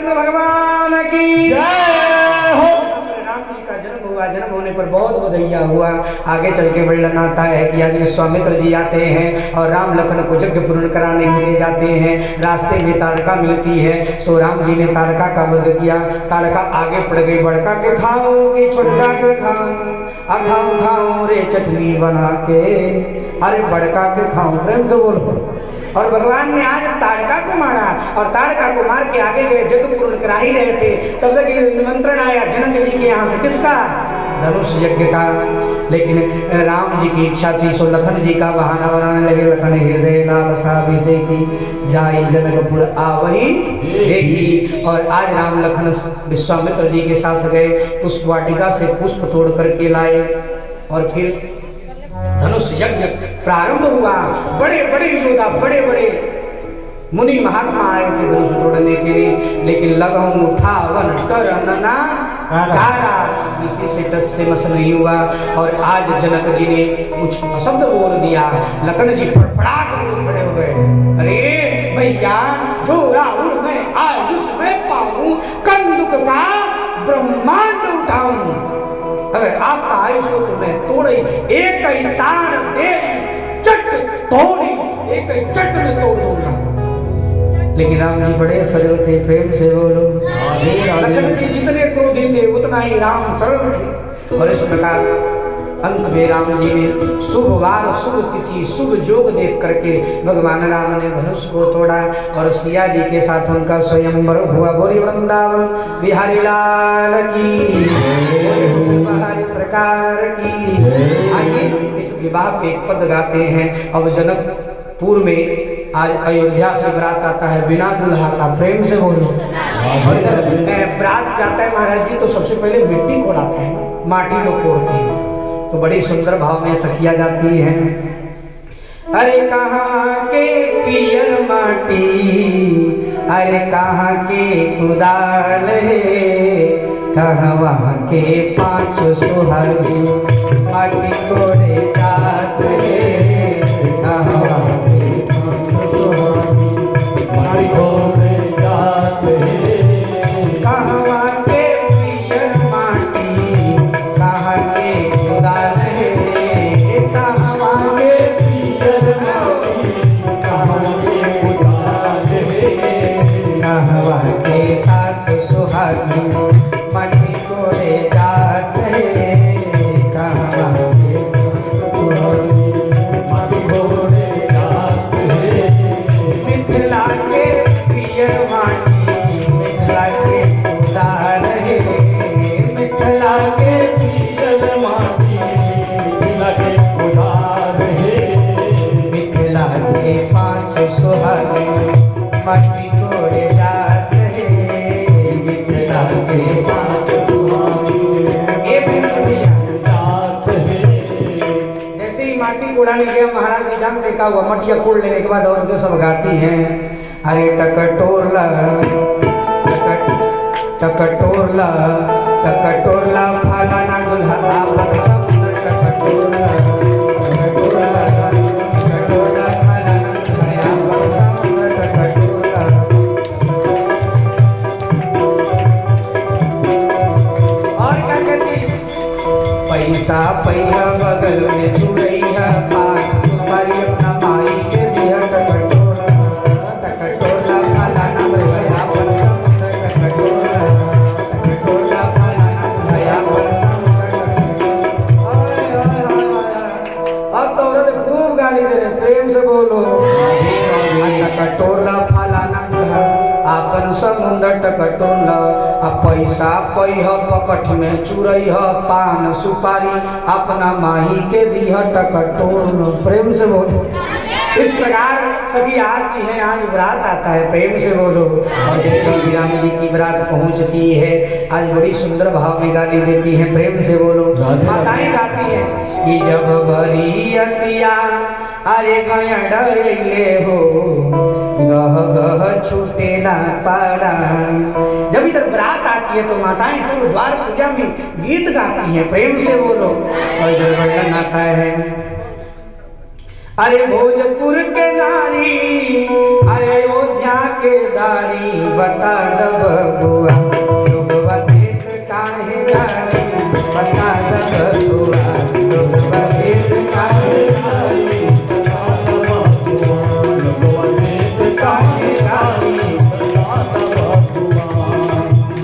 रामचंद्र भगवान की जय हो। राम जी का जन्म हुआ, जन्म होने पर बहुत बधैया हुआ। आगे चल के वर्णन आता है कि आज विश्वामित्र जी आते हैं और राम लखन को यज्ञ पूर्ण कराने के लिए जाते हैं। रास्ते में ताड़का मिलती है, सो राम जी ने ताड़का का वध किया। ताड़का आगे पड़ गई, बड़का के खाओ कि छोटका के खाओ, खाओ खाओ रे चटनी बना के, अरे बड़का के खाओ, प्रेम से बोलो। और भगवान ने आज ताड़का को मारा और ताड़का को मार के आगे गए, जग पूर्ण करा ही रहे थे। तब तक निमंत्रण आया जनक जी के यहाँ से, किसका? धनुष यज्ञ का। लेकिन राम जी की इच्छा थी, सो लखन जी का बहाना बनाने लगे। लखन हृदय लालसा की जाई जनकपुर आवही देखी। और आज राम लखन विश्वामित्र जी के साथ गए, पुष्प वाटिका से पुष्प तोड़ करके लाए और फिर धनुष यज्ञ प्रारंभ हुआ। बड़े बड़े योद्धा, बड़े बड़े मुनि महात्मा आए थे धनुष तोड़ने के लिए, लेकिन लगहु उठावन टरनना कारा, इसी से टस से मस नहीं हुआ। और आज जनक जी ने कुछ शब्द बोल दिया, लखन जी फड़फड़ा कर खड़े हो गए। अरे भैया, जो राहुल में आयुष में पाऊं, कंदुक का ब्रह्मांड उठाऊं। अगर आपका आयुष हो तो मैं तोड़े, एक ही ताड़ दे चट तोड़ी, एक ही चट में तोड़ दूंगा। लेकिन राम जी बड़े सरल थे, प्रेम से बोलो। लखन जी जितने क्रोधी थे उतना ही राम सरल थे। और इस प्रकार अंत में राम जी ने शुभ वार, शुभ तिथि, शुभ योग देख करके भगवान राम ने धनुष को तोड़ा और सिया जी के साथ उनका स्वयंवर हुआ। बोली वृंदावन बिहारी लाल की, बिहारी सरकार की। आइए इस विवाह पे एक पद गाते हैं। अब जनकपुर में आज अयोध्या से बरात आता है बिना दुल्हा का, प्रेम से बोलो। और जब बरात जाता है महाराज जी तो सबसे पहले मिट्टी कोड़ाते हैं, माटी लोग कोड़ते हैं, तो बड़ी सुंदर भाव में सखिया जाती है। अरे कहाँ के पियर माटी, अरे कहाँ के कुदाल है, कहाँ वहाँ के 5 सुहागी माटी कोड़े जास है, कहाँ वहाँ के 5 सुहागी माटी कोड़े जास है, कहाँ वहाँ के पियर माटी, कहाँ के कुदाल है, कहाँ वहाँ के पियर माटी, कहाँ के कुदाल है, कहाँ वहाँ के 7 सुहागी माटी कोड़े जास है, कहाँ वहाँ के 7 सुहागी माटी कोड़े जास है। मिथिला के पियर माटी, मिथिला के कुदाल है, मिथिला के पियर माटी, मिथिला के कुदाल है, मिथिला के 5 सुहागी माटी कोड़े जास है, मिथिला के 5 सुहागी। ये भैया जैसे ही माटी कोड़ाने गया महाराज जी जानते का हुआ, मटिया कोड़ लेने के बाद और जो सब गाती हैं, अरे टकटोरला टकटोरला टकटोरला फालाना दुल्हा आपन सब टकटोरला टकटोरला टकटोरला फालाना दुल्हा आपन सब टकटोरला। और क्या कहती? पैसा पैया बगल में चुरैया पान, तुम्हारी अपना माई के दिया टकटोरला टकटोरला फालाना दुल्हा आपन सब टकटोरला टकटोरला फालाना दुल्हा आपन सब। अब तो औरत खूब गाली दे रहे, प्रेम से बोलो। टकटोरला फालाना दुल्हा आपन समुंदर टकटोरला, आ पैसा पैह पकठ में चुरैह पान सुपारी, अपना माही के दिया टकटोरला, प्रेम से बोलो। इस प्रकार सभी आती हैं, आज बरात आता है, प्रेम से बोलो। और जैसे ही राम जी की बरात पहुंचती है, आज बड़ी सुंदर भाव में गाली देती हैं, प्रेम से बोलो। माताएं गाती हैं कि जब बरियतिया अरे गया डले हो, गह गह छूटे ना पारा। जब इधर बरात आती है तो माताएं सब द्वार पूजा में गीत गाती हैं, प्रेम से बोलो। और जो वर्णन आता है, अरे भोजपुर के नारी, अरे अयोध्या के दारी, बता द बबुआ लोगवा देत काहे गारी, बता द बबुआ लोगवा देत काहे गारी, बता द बबुआ लोगवा देत काहे गारी, बता द बबुआ।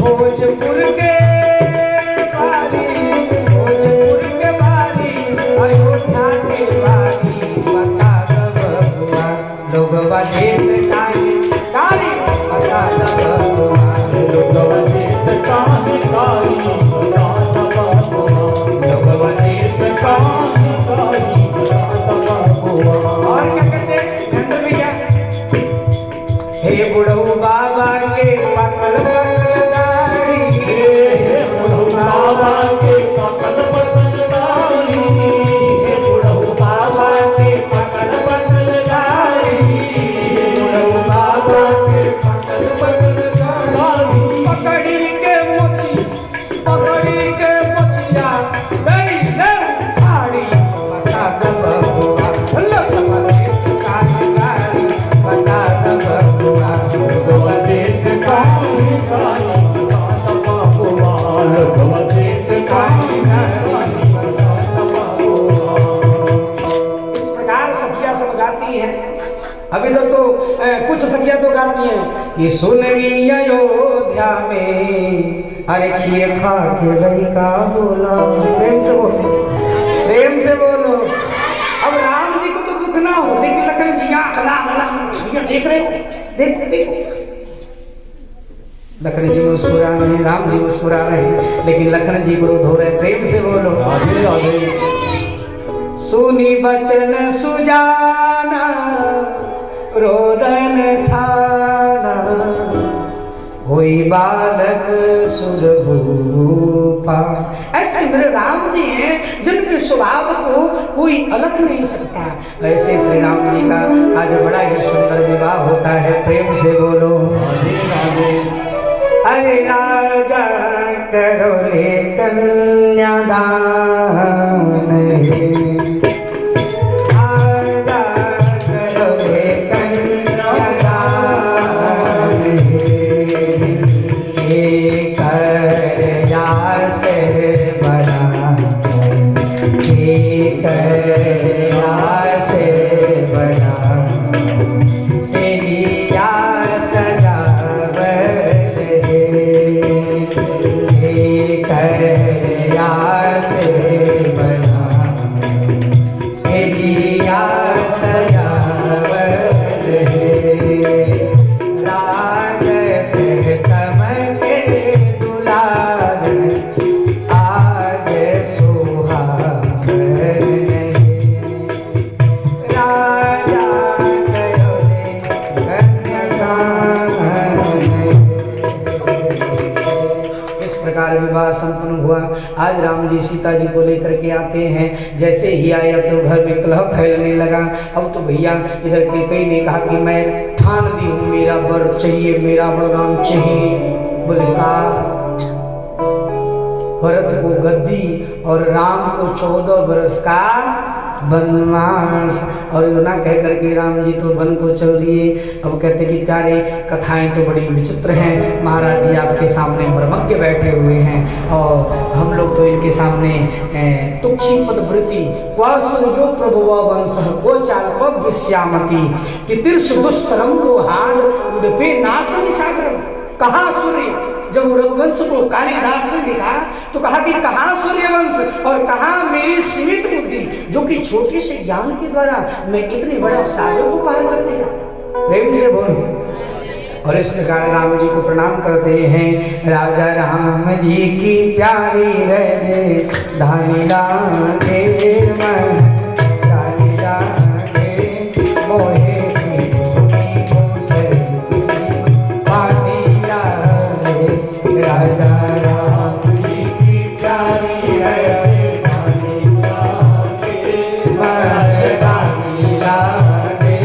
भोजपुर के बारी, भोजपुर के बारी, अयोध्या के बारी, बता द बबुआ लोगवा देत काहे गारी, बता द बबुआ लोगवा देत काहे गारी, बता द बबुआ लोगवा देत काहे गारी, बता द बबुआ। और क्या कहते नंद भैया, हे बुढ़ऊ बाबा के पकड़ पकड़ गाड़ी, हे बुढ़ऊ बाबा के पकड़ पकड़ गाड़ी, हे बुढ़ऊ बाबा के पकड़ पकड़ गाड़ी, हे बुढ़ऊ बाबा के पकड़ पकड़ गाड़ी, पकड़ी के मोची, पकड़ी के मोचिया गई ले उखाड़ी, बता द बबुआ लोगवा देत काहे गारी, बता द बबुआ लोगवा देत काहे गारी, बता द बबुआ लोगवा देत काहे गारी, बता द बबुआ। इस प्रकार सखियां सब गाती हैं। अभी तक तो कुछ सखियां तो गाती हैं कि सुन ली अयोध्या में, अरे खीर खा के लइका बोला, प्रेम से बोलो, प्रेम से बोलो। अब राम जी को तो दुख ना हो, लेकिन लखन जी देख रहे हो, देखो देखो, लखन जी मुस्कुरा रहे हैं, राम जी मुस्कुरा रहे हैं, लेकिन लखन जी क्रोध हो रहे हैं। प्रेम से बोलो राधे राधे। सुनी बचन सुजाना, रोदन ठाना, होई बालक सुरभूपा। ऐसे मेरे राम जी हैं जिनके स्वभाव को कोई अलग नहीं सकता। ऐसे श्री राम जी का आज बड़ा ही सुंदर विवाह होता है। प्रेम से बोलो राधे राधे। अरे राजा करो ले कन्यादान, राजा करो ले कन्यादान, करया से बना, करया से बना, से जिया सजावत रे, करया से बना, से जिया सजावत रे, राज से तमके दुलार, आज सुहाग नहीं, राजा करो ले कन्यादान। इस प्रकार विवाह संपन्न हुआ। आज राम जी सीता जी को लेकर के आते हैं। जैसे ही आए अब तो घर में कलह फैलने लगा। अब तो भैया इधर केकई ने कहा कि मैं ठान दी हूँ, मेरा वर चाहिए, मेरा वरदान चाहिए। बोले का भरत को गद्दी और राम को 14 वर्ष का वनवास। और इतना कह करके राम जी तो वन को चल दिए। अब कहते कि प्यारे कथाएं तो बड़ी विचित्र हैं, महाराज जी आपके सामने मर्मज्ञ बैठे हुए हैं और हम लोग तो इनके सामने तुच्छी पदवृत्ति जो प्रभुव वंश वो चाल विश्यामती कि तीर्ष दुष्कर्म को हाथ उड़पे नाश सागर। कहा सूर्य, जब रघुवंश को कालिदास ने लिखा तो कहा कि कहा सूर्यवंश और कहा मेरी सीमित बुद्धि, जो कि छोटे से ज्ञान के द्वारा मैं इतने बड़ा सागर को पार करने जा। प्रेम से बोल। और इस प्रकार राम जी को प्रणाम करते हैं। राजा राम जी की प्यारी रहे धानी लागे मन, धानी लागे मोहे राजा राम जी की प्यारी है धानी लागे मन, धानी लागे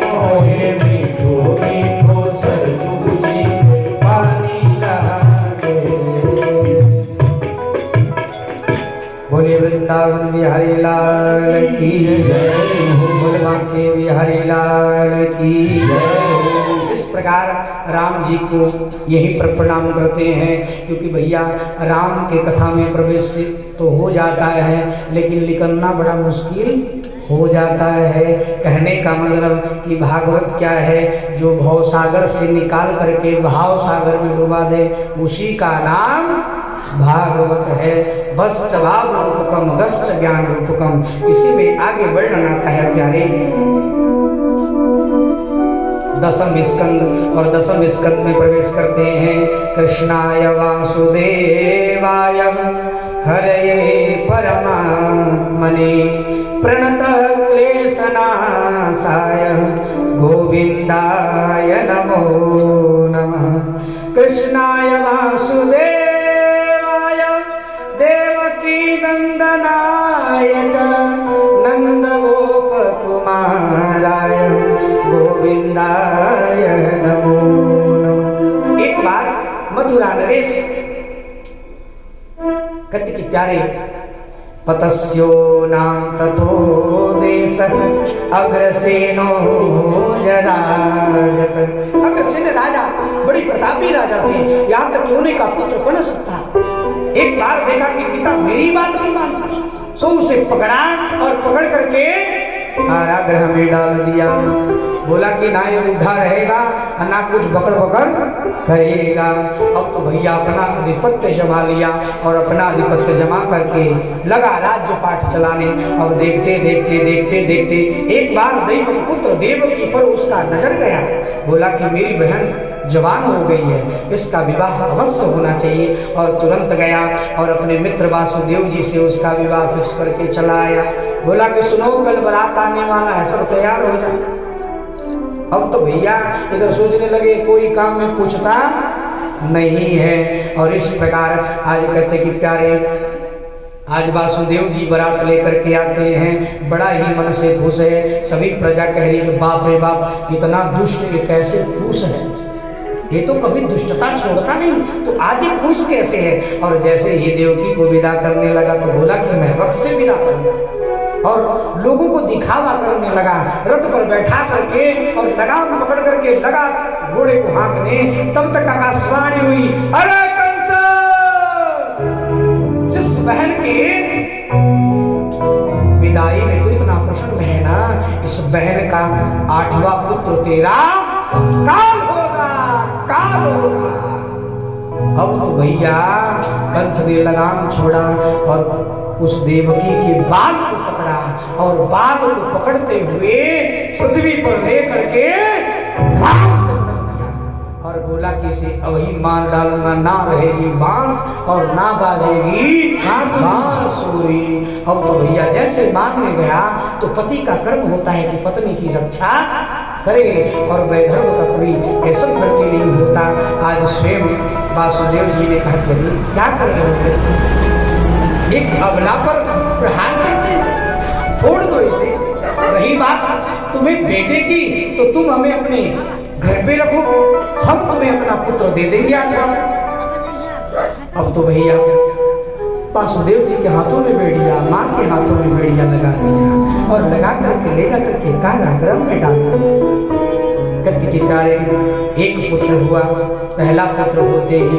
मोहे मीठो मीठो सरजू जी पानी लागे। बोलिए वृंदावन बिहारी लाल की जय। बोले के बिहारी लाल की जय। इस प्रकार राम जी को यहीं पर प्रणाम करते हैं, क्योंकि भैया राम के कथा में प्रवेश तो हो जाता है लेकिन निकलना बड़ा मुश्किल हो जाता है। कहने का मतलब कि भागवत क्या है, जो भव सागर से निकाल करके भाव सागर में डुबा दे उसी का नाम भागवत है। बस भाव रूपकम गश्च ज्ञान रूपकम। इसी में आगे वर्णन आता है प्यारे दसम स्कंद, और दसम स्कंद में प्रवेश करते हैं। कृष्णाय वासुदेवाय हरये परमात्मने प्रणतः क्लेशनाशाय गोविंदाय नमो नमः। कृष्णाय वासुदेवाय देवकी नंदनाय च नंदगोप कुमाराय गोविंदाय नमो नमः। एक बार मथुरा नरेश कहते कि प्यारे पतस्यो नाम तथो देश अग्रसेनो जराजत। अग्रसेन राजा बड़ी प्रतापी राजा थे, यहाँ तक कि उन्हीं का पुत्र कनस था। एक बार देखा कि पिता मेरी बात नहीं मानता, सो उसे पकड़ा और पकड़ करके कारागृह में डाल दिया। बोला कि ना ये बूढ़ा रहेगा और ना कुछ बकर बकर करेगा। अब तो भैया अपना आधिपत्य जमा लिया और अपना आधिपत्य जमा करके लगा राज्य पाठ चलाने। अब देखते देखते देखते देखते एक बार दैव पुत्र देवकी पर उसका नजर गया। बोला कि मेरी बहन जवान हो गई है, इसका विवाह अवश्य होना चाहिए। और तुरंत गया और अपने मित्र वासुदेव जी से उसका विवाह फिक्स करके चला आया। बोला कि सुनो कल बारात आने वाला है, सब तैयार हो जाए। अब तो भैया इधर सोचने लगे कोई काम में पूछता नहीं है। और इस प्रकार आज कहते कि प्यारे आज वासुदेव जी बारात लेकर के आते हैं, बड़ा ही मन से खुश है। सभी प्रजा कह रही है बाप रे बाप इतना दुष्ट ये कैसे खुश है, ये तो कभी दुष्टता छोड़ता नहीं, तो आज ही खुश कैसे है। और जैसे ही देवकी को विदा करने लगा तो बोला कि मैं रथ से विदा करूंगा, और लोगों को दिखावा करने लगा। रथ पर बैठा करके और लगाम पकड़ करके लगा घोड़े को हाँकने। तब तक आकाशवाणी हुई, अरे कंस, जिस बहन के विदाई में तो इतना प्रसन्न है ना, इस बहन का 8वां पुत्र तेरा काल होगा, काल होगा। अब तो भैया कंस ने लगाम छोड़ा और उस देवकी के बाल को पकड़ा और बाल को पकड़ते हुए पृथ्वी पर लेकर के धाम से रख दिया और बोला कि इसे अभी मार डालूंगा, ना रहेगी बांस और ना बाजेगी बांसुरी। अब तो भैया जैसे मारने गया तो पति का कर्म होता है कि पत्नी की रक्षा करे, और वैधर्म का कभी ऐसा भर्ती नहीं होता। आज स्वयं वासुदेव जी ने कहा कि क्या कर रहे हो, एक अबला पर प्रहार करते, छोड़ दो इसे। रही बात तुम्हें बेटे की तो तुम हमें अपने घर पे रखो, हम तुम्हें अपना पुत्र दे देंगे आगे। अब तो भैया वासुदेव जी के हाथों में बेड़िया, माँ के हाथों में बेड़िया लगा दिया और लगा करके ले जा करके कारागृह में डाल दिया। कहते कि प्यारे एक पुत्र हुआ, पहला पुत्र होते ही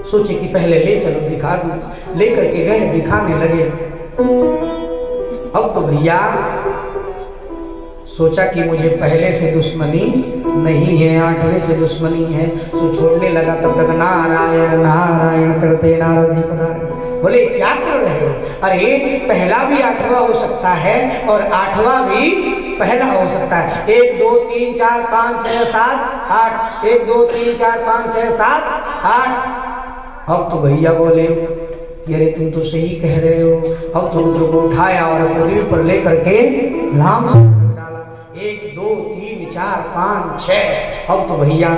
सोचे कि पहले ले चलो दिखा दूं, लेकर के गए, दिखाने लगे। अब तो भैया सोचा कि मुझे पहले से दुश्मनी नहीं है, 8वें से दुश्मनी है, तो छोड़ने लगा। तब तक नारायण नारायण करते नारद जी पधारे। बोले क्या कर रहे हो? अरे पहला भी 8वां हो सकता है और 8वां भी पहला हो सकता है। 1 2 3 4 5 6 7 8, 1 2 3 4 5 6 7 8। अब तो भैया बोले कि अरे तुम तो सही कह रहे हो। अब तो रुद्र को उठाया और पृथ्वी पर लेकर के लाम से डाला। 1 2 3 4 5 6। अब तो भैया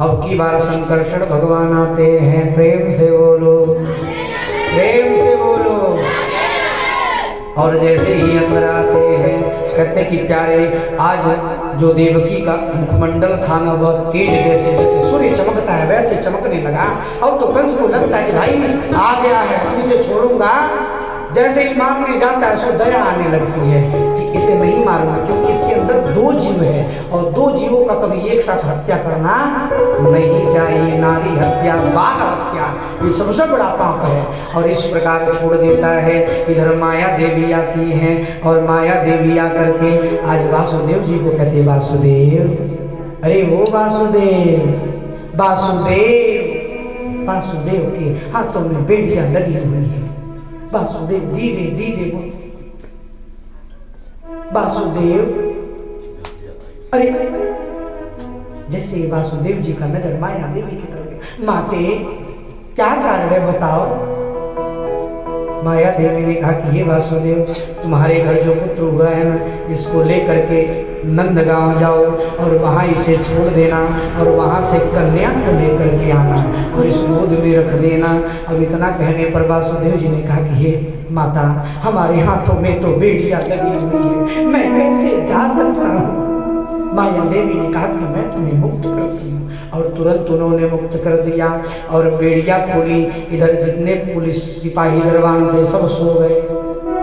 अब की बार संकर्षण भगवान आते हैं, प्रेम से बोलो, प्रेम से बोलो। और जैसे ही अंदर आते हैं कहते कि प्यारे आज जो देवकी का मुखमंडल था ना वह तेज जैसे जैसे सूर्य चमकता है वैसे चमकने लगा। अब तो कंस को लगता है कि भाई आ गया है, अब इसे छोड़ूंगा जैसे ही मारने जाता है सो दया आने लगती है कि इसे नहीं मारना, क्योंकि इसके अंदर दो जीव है और दो जीवों का कभी एक साथ हत्या करना नहीं चाहिए। नारी हत्या, बाल हत्या, ये सबसे बड़ा पाप है। और इस प्रकार छोड़ देता है। इधर माया देवी आती हैं और माया देवी आकर के आज वासुदेव जी को कहते, वासुदेव, अरे वो वासुदेव, वासुदेव, वासुदेव के हाथों में बेड़ियां लगी हुई है। वासुदेव धीरे धीरे बोल, वासुदेव, अरे जैसे वासुदेव जी का नजर माया देवी की तरफ, माते क्या कारण है बताओ। माया देवी ने कहा कि हे वासुदेव, तुम्हारे घर जो पुत्र हुआ है ना, इसको लेकर के नंदगांव जाओ और वहाँ इसे छोड़ देना और वहाँ से कन्या को लेकर के आना और इस गोद में रख देना। अब इतना कहने पर वासुदेव जी ने कहा कि हे माता, हमारे हाथों में तो बेड़ियां लगी हुई है, मैं कैसे जा सकता हूँ। माया देवी ने कहा कि मैं तुम्हें मुक्त करती हूँ और तुरंत उन्होंने मुक्त कर दिया और बेड़ियां खोली। इधर जितने पुलिस सिपाही दरबान थे सब सो गए।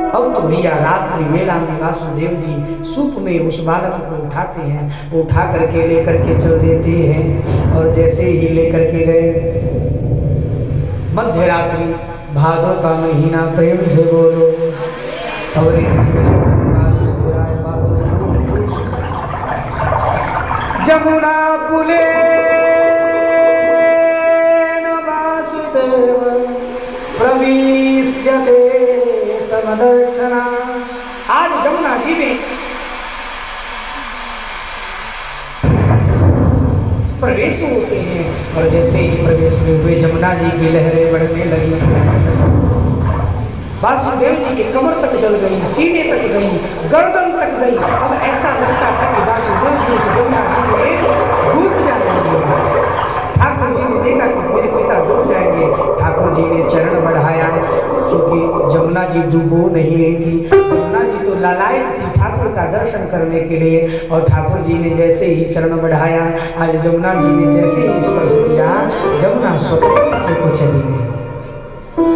अब तो भैया रात्रि वेला में वासुदेव जी सूप में उस बालक को उठाते हैं, उठा करके लेकर के चल देते हैं और जैसे ही लेकर के गए, मध्य रात्रि, भादों का महीना, प्रेम से बोलो, और जमुना कुले वासुदेव प्रविश्यते समदर्शना। आज जमुना जी में प्रवेश होते हैं और जैसे ही प्रवेश में हुए जमुना जी की लहरें बढ़ने लगी। वासुदेव जी के कमर तक जल गई, सीने तक गई, गर्दन तक गई। अब ऐसा लगता था कि वासुदेव जी उस जमुना जी में डूब जाएंगे। ठाकुर जी ने देखा कि मेरे पिता डूब जाएंगे। ठाकुर जी ने चरण बढ़ाया, क्योंकि जमुना जी डूबो नहीं रही थी। जमुना जी तो लालायित थी ठाकुर का दर्शन करने के लिए और ठाकुर जी ने जैसे ही चरण बढ़ाया, आज जमुना जी ने जैसे ही स्पर्श किया, जमुना स्वतः पीछे को चली गई।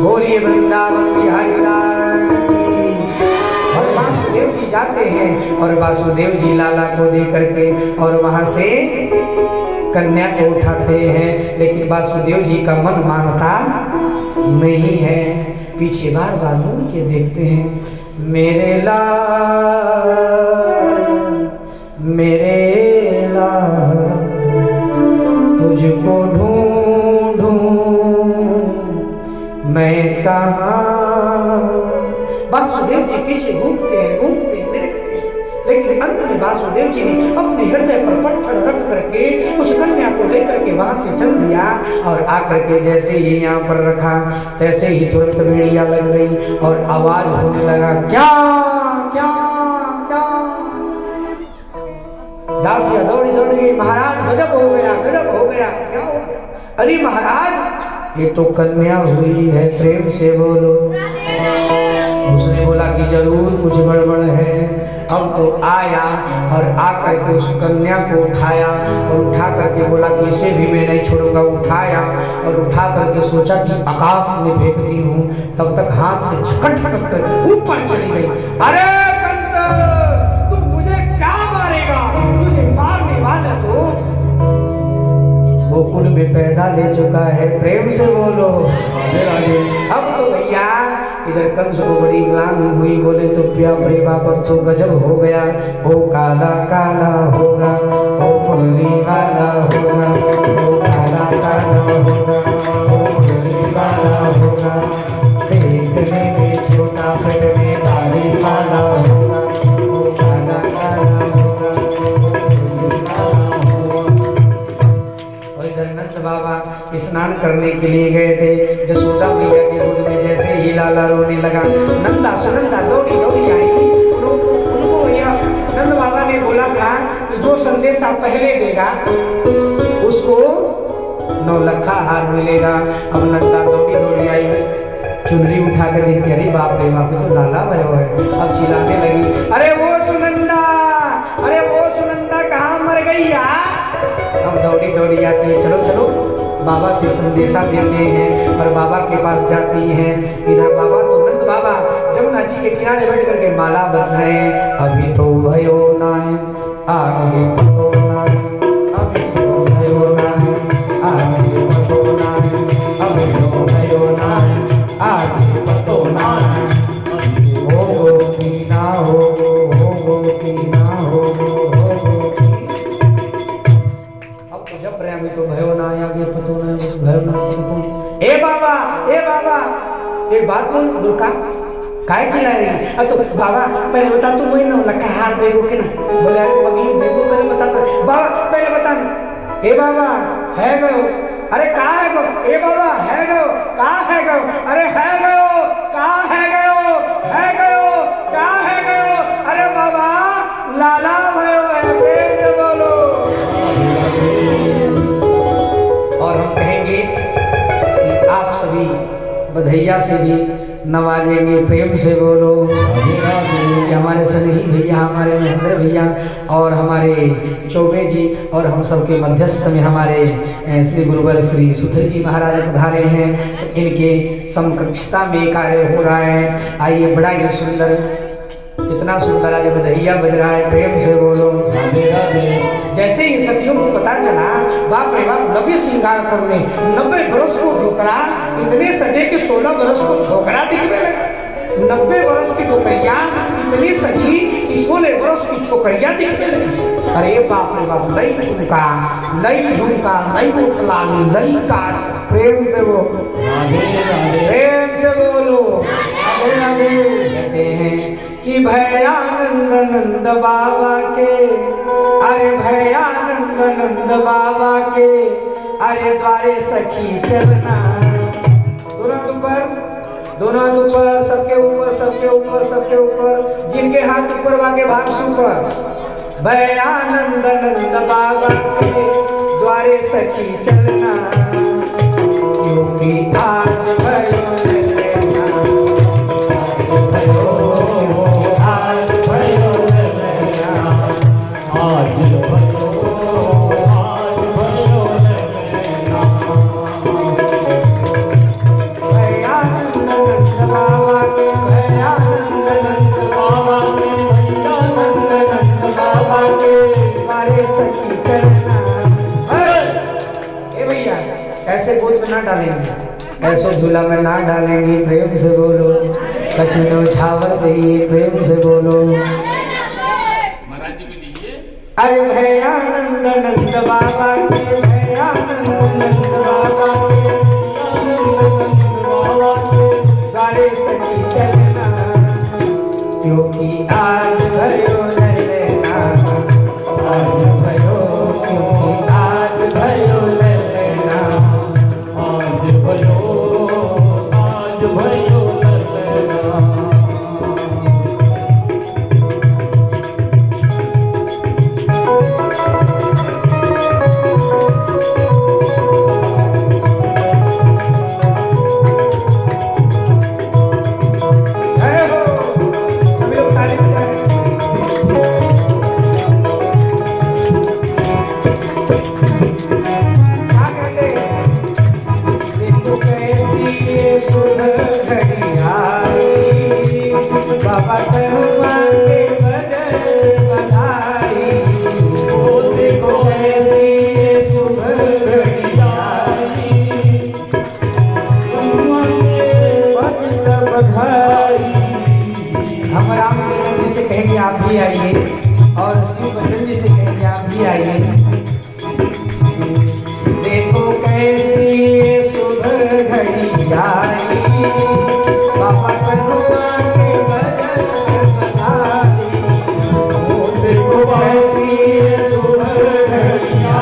बोलिए वृंदावन बिहारी लाल। और वासुदेव जी जाते हैं और वासुदेव जी लाला को दे करके और वहां से कन्या को उठाते हैं, लेकिन वासुदेव जी का मन मानता नहीं है। पीछे बार बार मुड़ के देखते हैं, मेरे लाल, मेरे लाल, तुझको ढूंढूं मैं कहाँ। वासुदेव जी पीछे घूमते हैं, घूमते हैं, देखते हैं, लेकिन अंत में वासुदेव जी ने अपने हृदय पर पत्थर रख करके उस कन्या को लेकर के वहां से चल दिया और आकर के जैसे ही यहाँ पर रखा, तैसे ही तुरंत बेड़ियां लग गई और आवाज होने लगा, क्या क्या क्या। दासियां दौड़ी दौड़ गई, महाराज गजब हो गया, गजब हो गया, क्या हो गया। अरे महाराज, ये तो कन्या हुई है, प्रेम से बोलो। उसने बोला कि जरूर कुछ गड़बड़ है। अब तो आया और आकर के उस कन्या को उठाया और उठा करके बोला कि इसे भी मैं नहीं छोड़ूंगा। उठाया और उठा करके सोचा कि आकाश में फेंकती हूँ, तब तक हाथ से झकट कर ऊपर चली गई। अरे कंस, तू मुझे क्या मारेगा, तुझे मारने वाला तो गोकुल में पैदा ले चुका है, प्रेम से बोलो। अब तो भैया इधर कंस को बड़ी ग्लानि हुई, बोले तो प्या प्रे बाप, अब तो गजब हो गया। ओ काला काला होगा, ओ पुरली वाला होगा, ओ काला काला होगा, ओ पुरली वाला होगा, देखने में छोटा पेट में दाढ़ी वाला होगा, ओ काला काला होगा, ओ पुरली वाला होगा। और इधर नंद बाबा स्नान करने के लिए गए थे। जसोदा मैया के गोद में जैसे ही लाला रोने लगा, नंदा सुनंदा दौड़ी दौड़ी आई। उनको यह नंद बाबा ने बोला था कि जो संदेशा पहले देगा उसको 9 लखा हार मिलेगा। अब नंदा दौड़ी दौड़ी आई, चुनरी उठा कर देखती, अरे बाप रे बाप, तो लाला भयो है। अब चिल्लाने लगी, अरे वो सुनंदा, अरे वो सुनंदा कहाँ मर गई यार। अब दौड़ी दौड़ी आती है, चलो चलो बाबा से संदेशा देते हैं और बाबा के पास जाती हैं। इधर बाबा तो नंद बाबा जी के किनारे बैठ करके माला बच रहे हैं। अभी तो भयो नाय आगे पतो नाय, अभी तो भयो नाय आगे पतो नाय, अभी तो भयो नाय आगे पतो नाय। हो की ना हो की ना हो की। अब तो जब रहे, अभी तो भयो नाय आगे पतो नाय, भयो नाय पतो। ए बाबा एक बात बोल का काय चिल्ला रही है? तो बाबा पहले बता तू वही ना लक्का हार देगो के ना, बोले अरे पगली देखो पहले बता तो बाबा पहले बता। ए बाबा है गयो, अरे कहाँ है गो? ए बाबा है गयो, कहाँ है गयो? अरे है गयो, कहाँ है गयो? है गयो, कहाँ है गयो? अरे बाबा लाला भयो है, प्रेम से बोलो। और हम कहेंगे आप सभी बधैया से भी नवाजेंगे, प्रेम से बोलो। कि हमारे सनी भैया, हमारे महेंद्र भैया और हमारे चौबे जी और हम सबके मध्यस्थ में हमारे श्री गुरुवर श्री सुधीर जी महाराज पधारे हैं। इनके समकक्षता में कार्य हो रहा है। आइए, बड़ा ही सुंदर, कितना सुंदर आज बधैया बज रहा है, प्रेम से बोलो। जैसे ही सखियों को पता चला, बाप रे बाप लगे श्रृंगार करने। 90 बरस को ढोकरा इतने सजे कि 16 बरस को छोकरा दिखने लगा। 90 बरस की छोकरिया इतनी सजी कि 16 बरस की छोकरिया दिखने लगी। अरे बाप रे बाप, नई झुमका, नई उठलानी, नई काज, प्रेम से बोलो, प्रेम से बोलो। कहते हैं कि भयानंद नंद बाबा के, अरे भयानंद नंद बाबा के, अरे द्वारे सखी चलना। दोनों हाथ ऊपर, सबके ऊपर, सबके ऊपर, सबके ऊपर, जिनके हाथ ऊपर वाके भाग सुपर। भयानंद नंद बाबा के द्वारे सखी चलना, क्योंकि आज भयो ऐसे गोद में ना डालेंगे, ऐसे झूला में ना डालेंगे, प्रेम से बोलो। कचनो छावर चाहिए, प्रेम से बोलो। अरे भयानंद नंद बाबा के, भयानंद नंद बाबा के,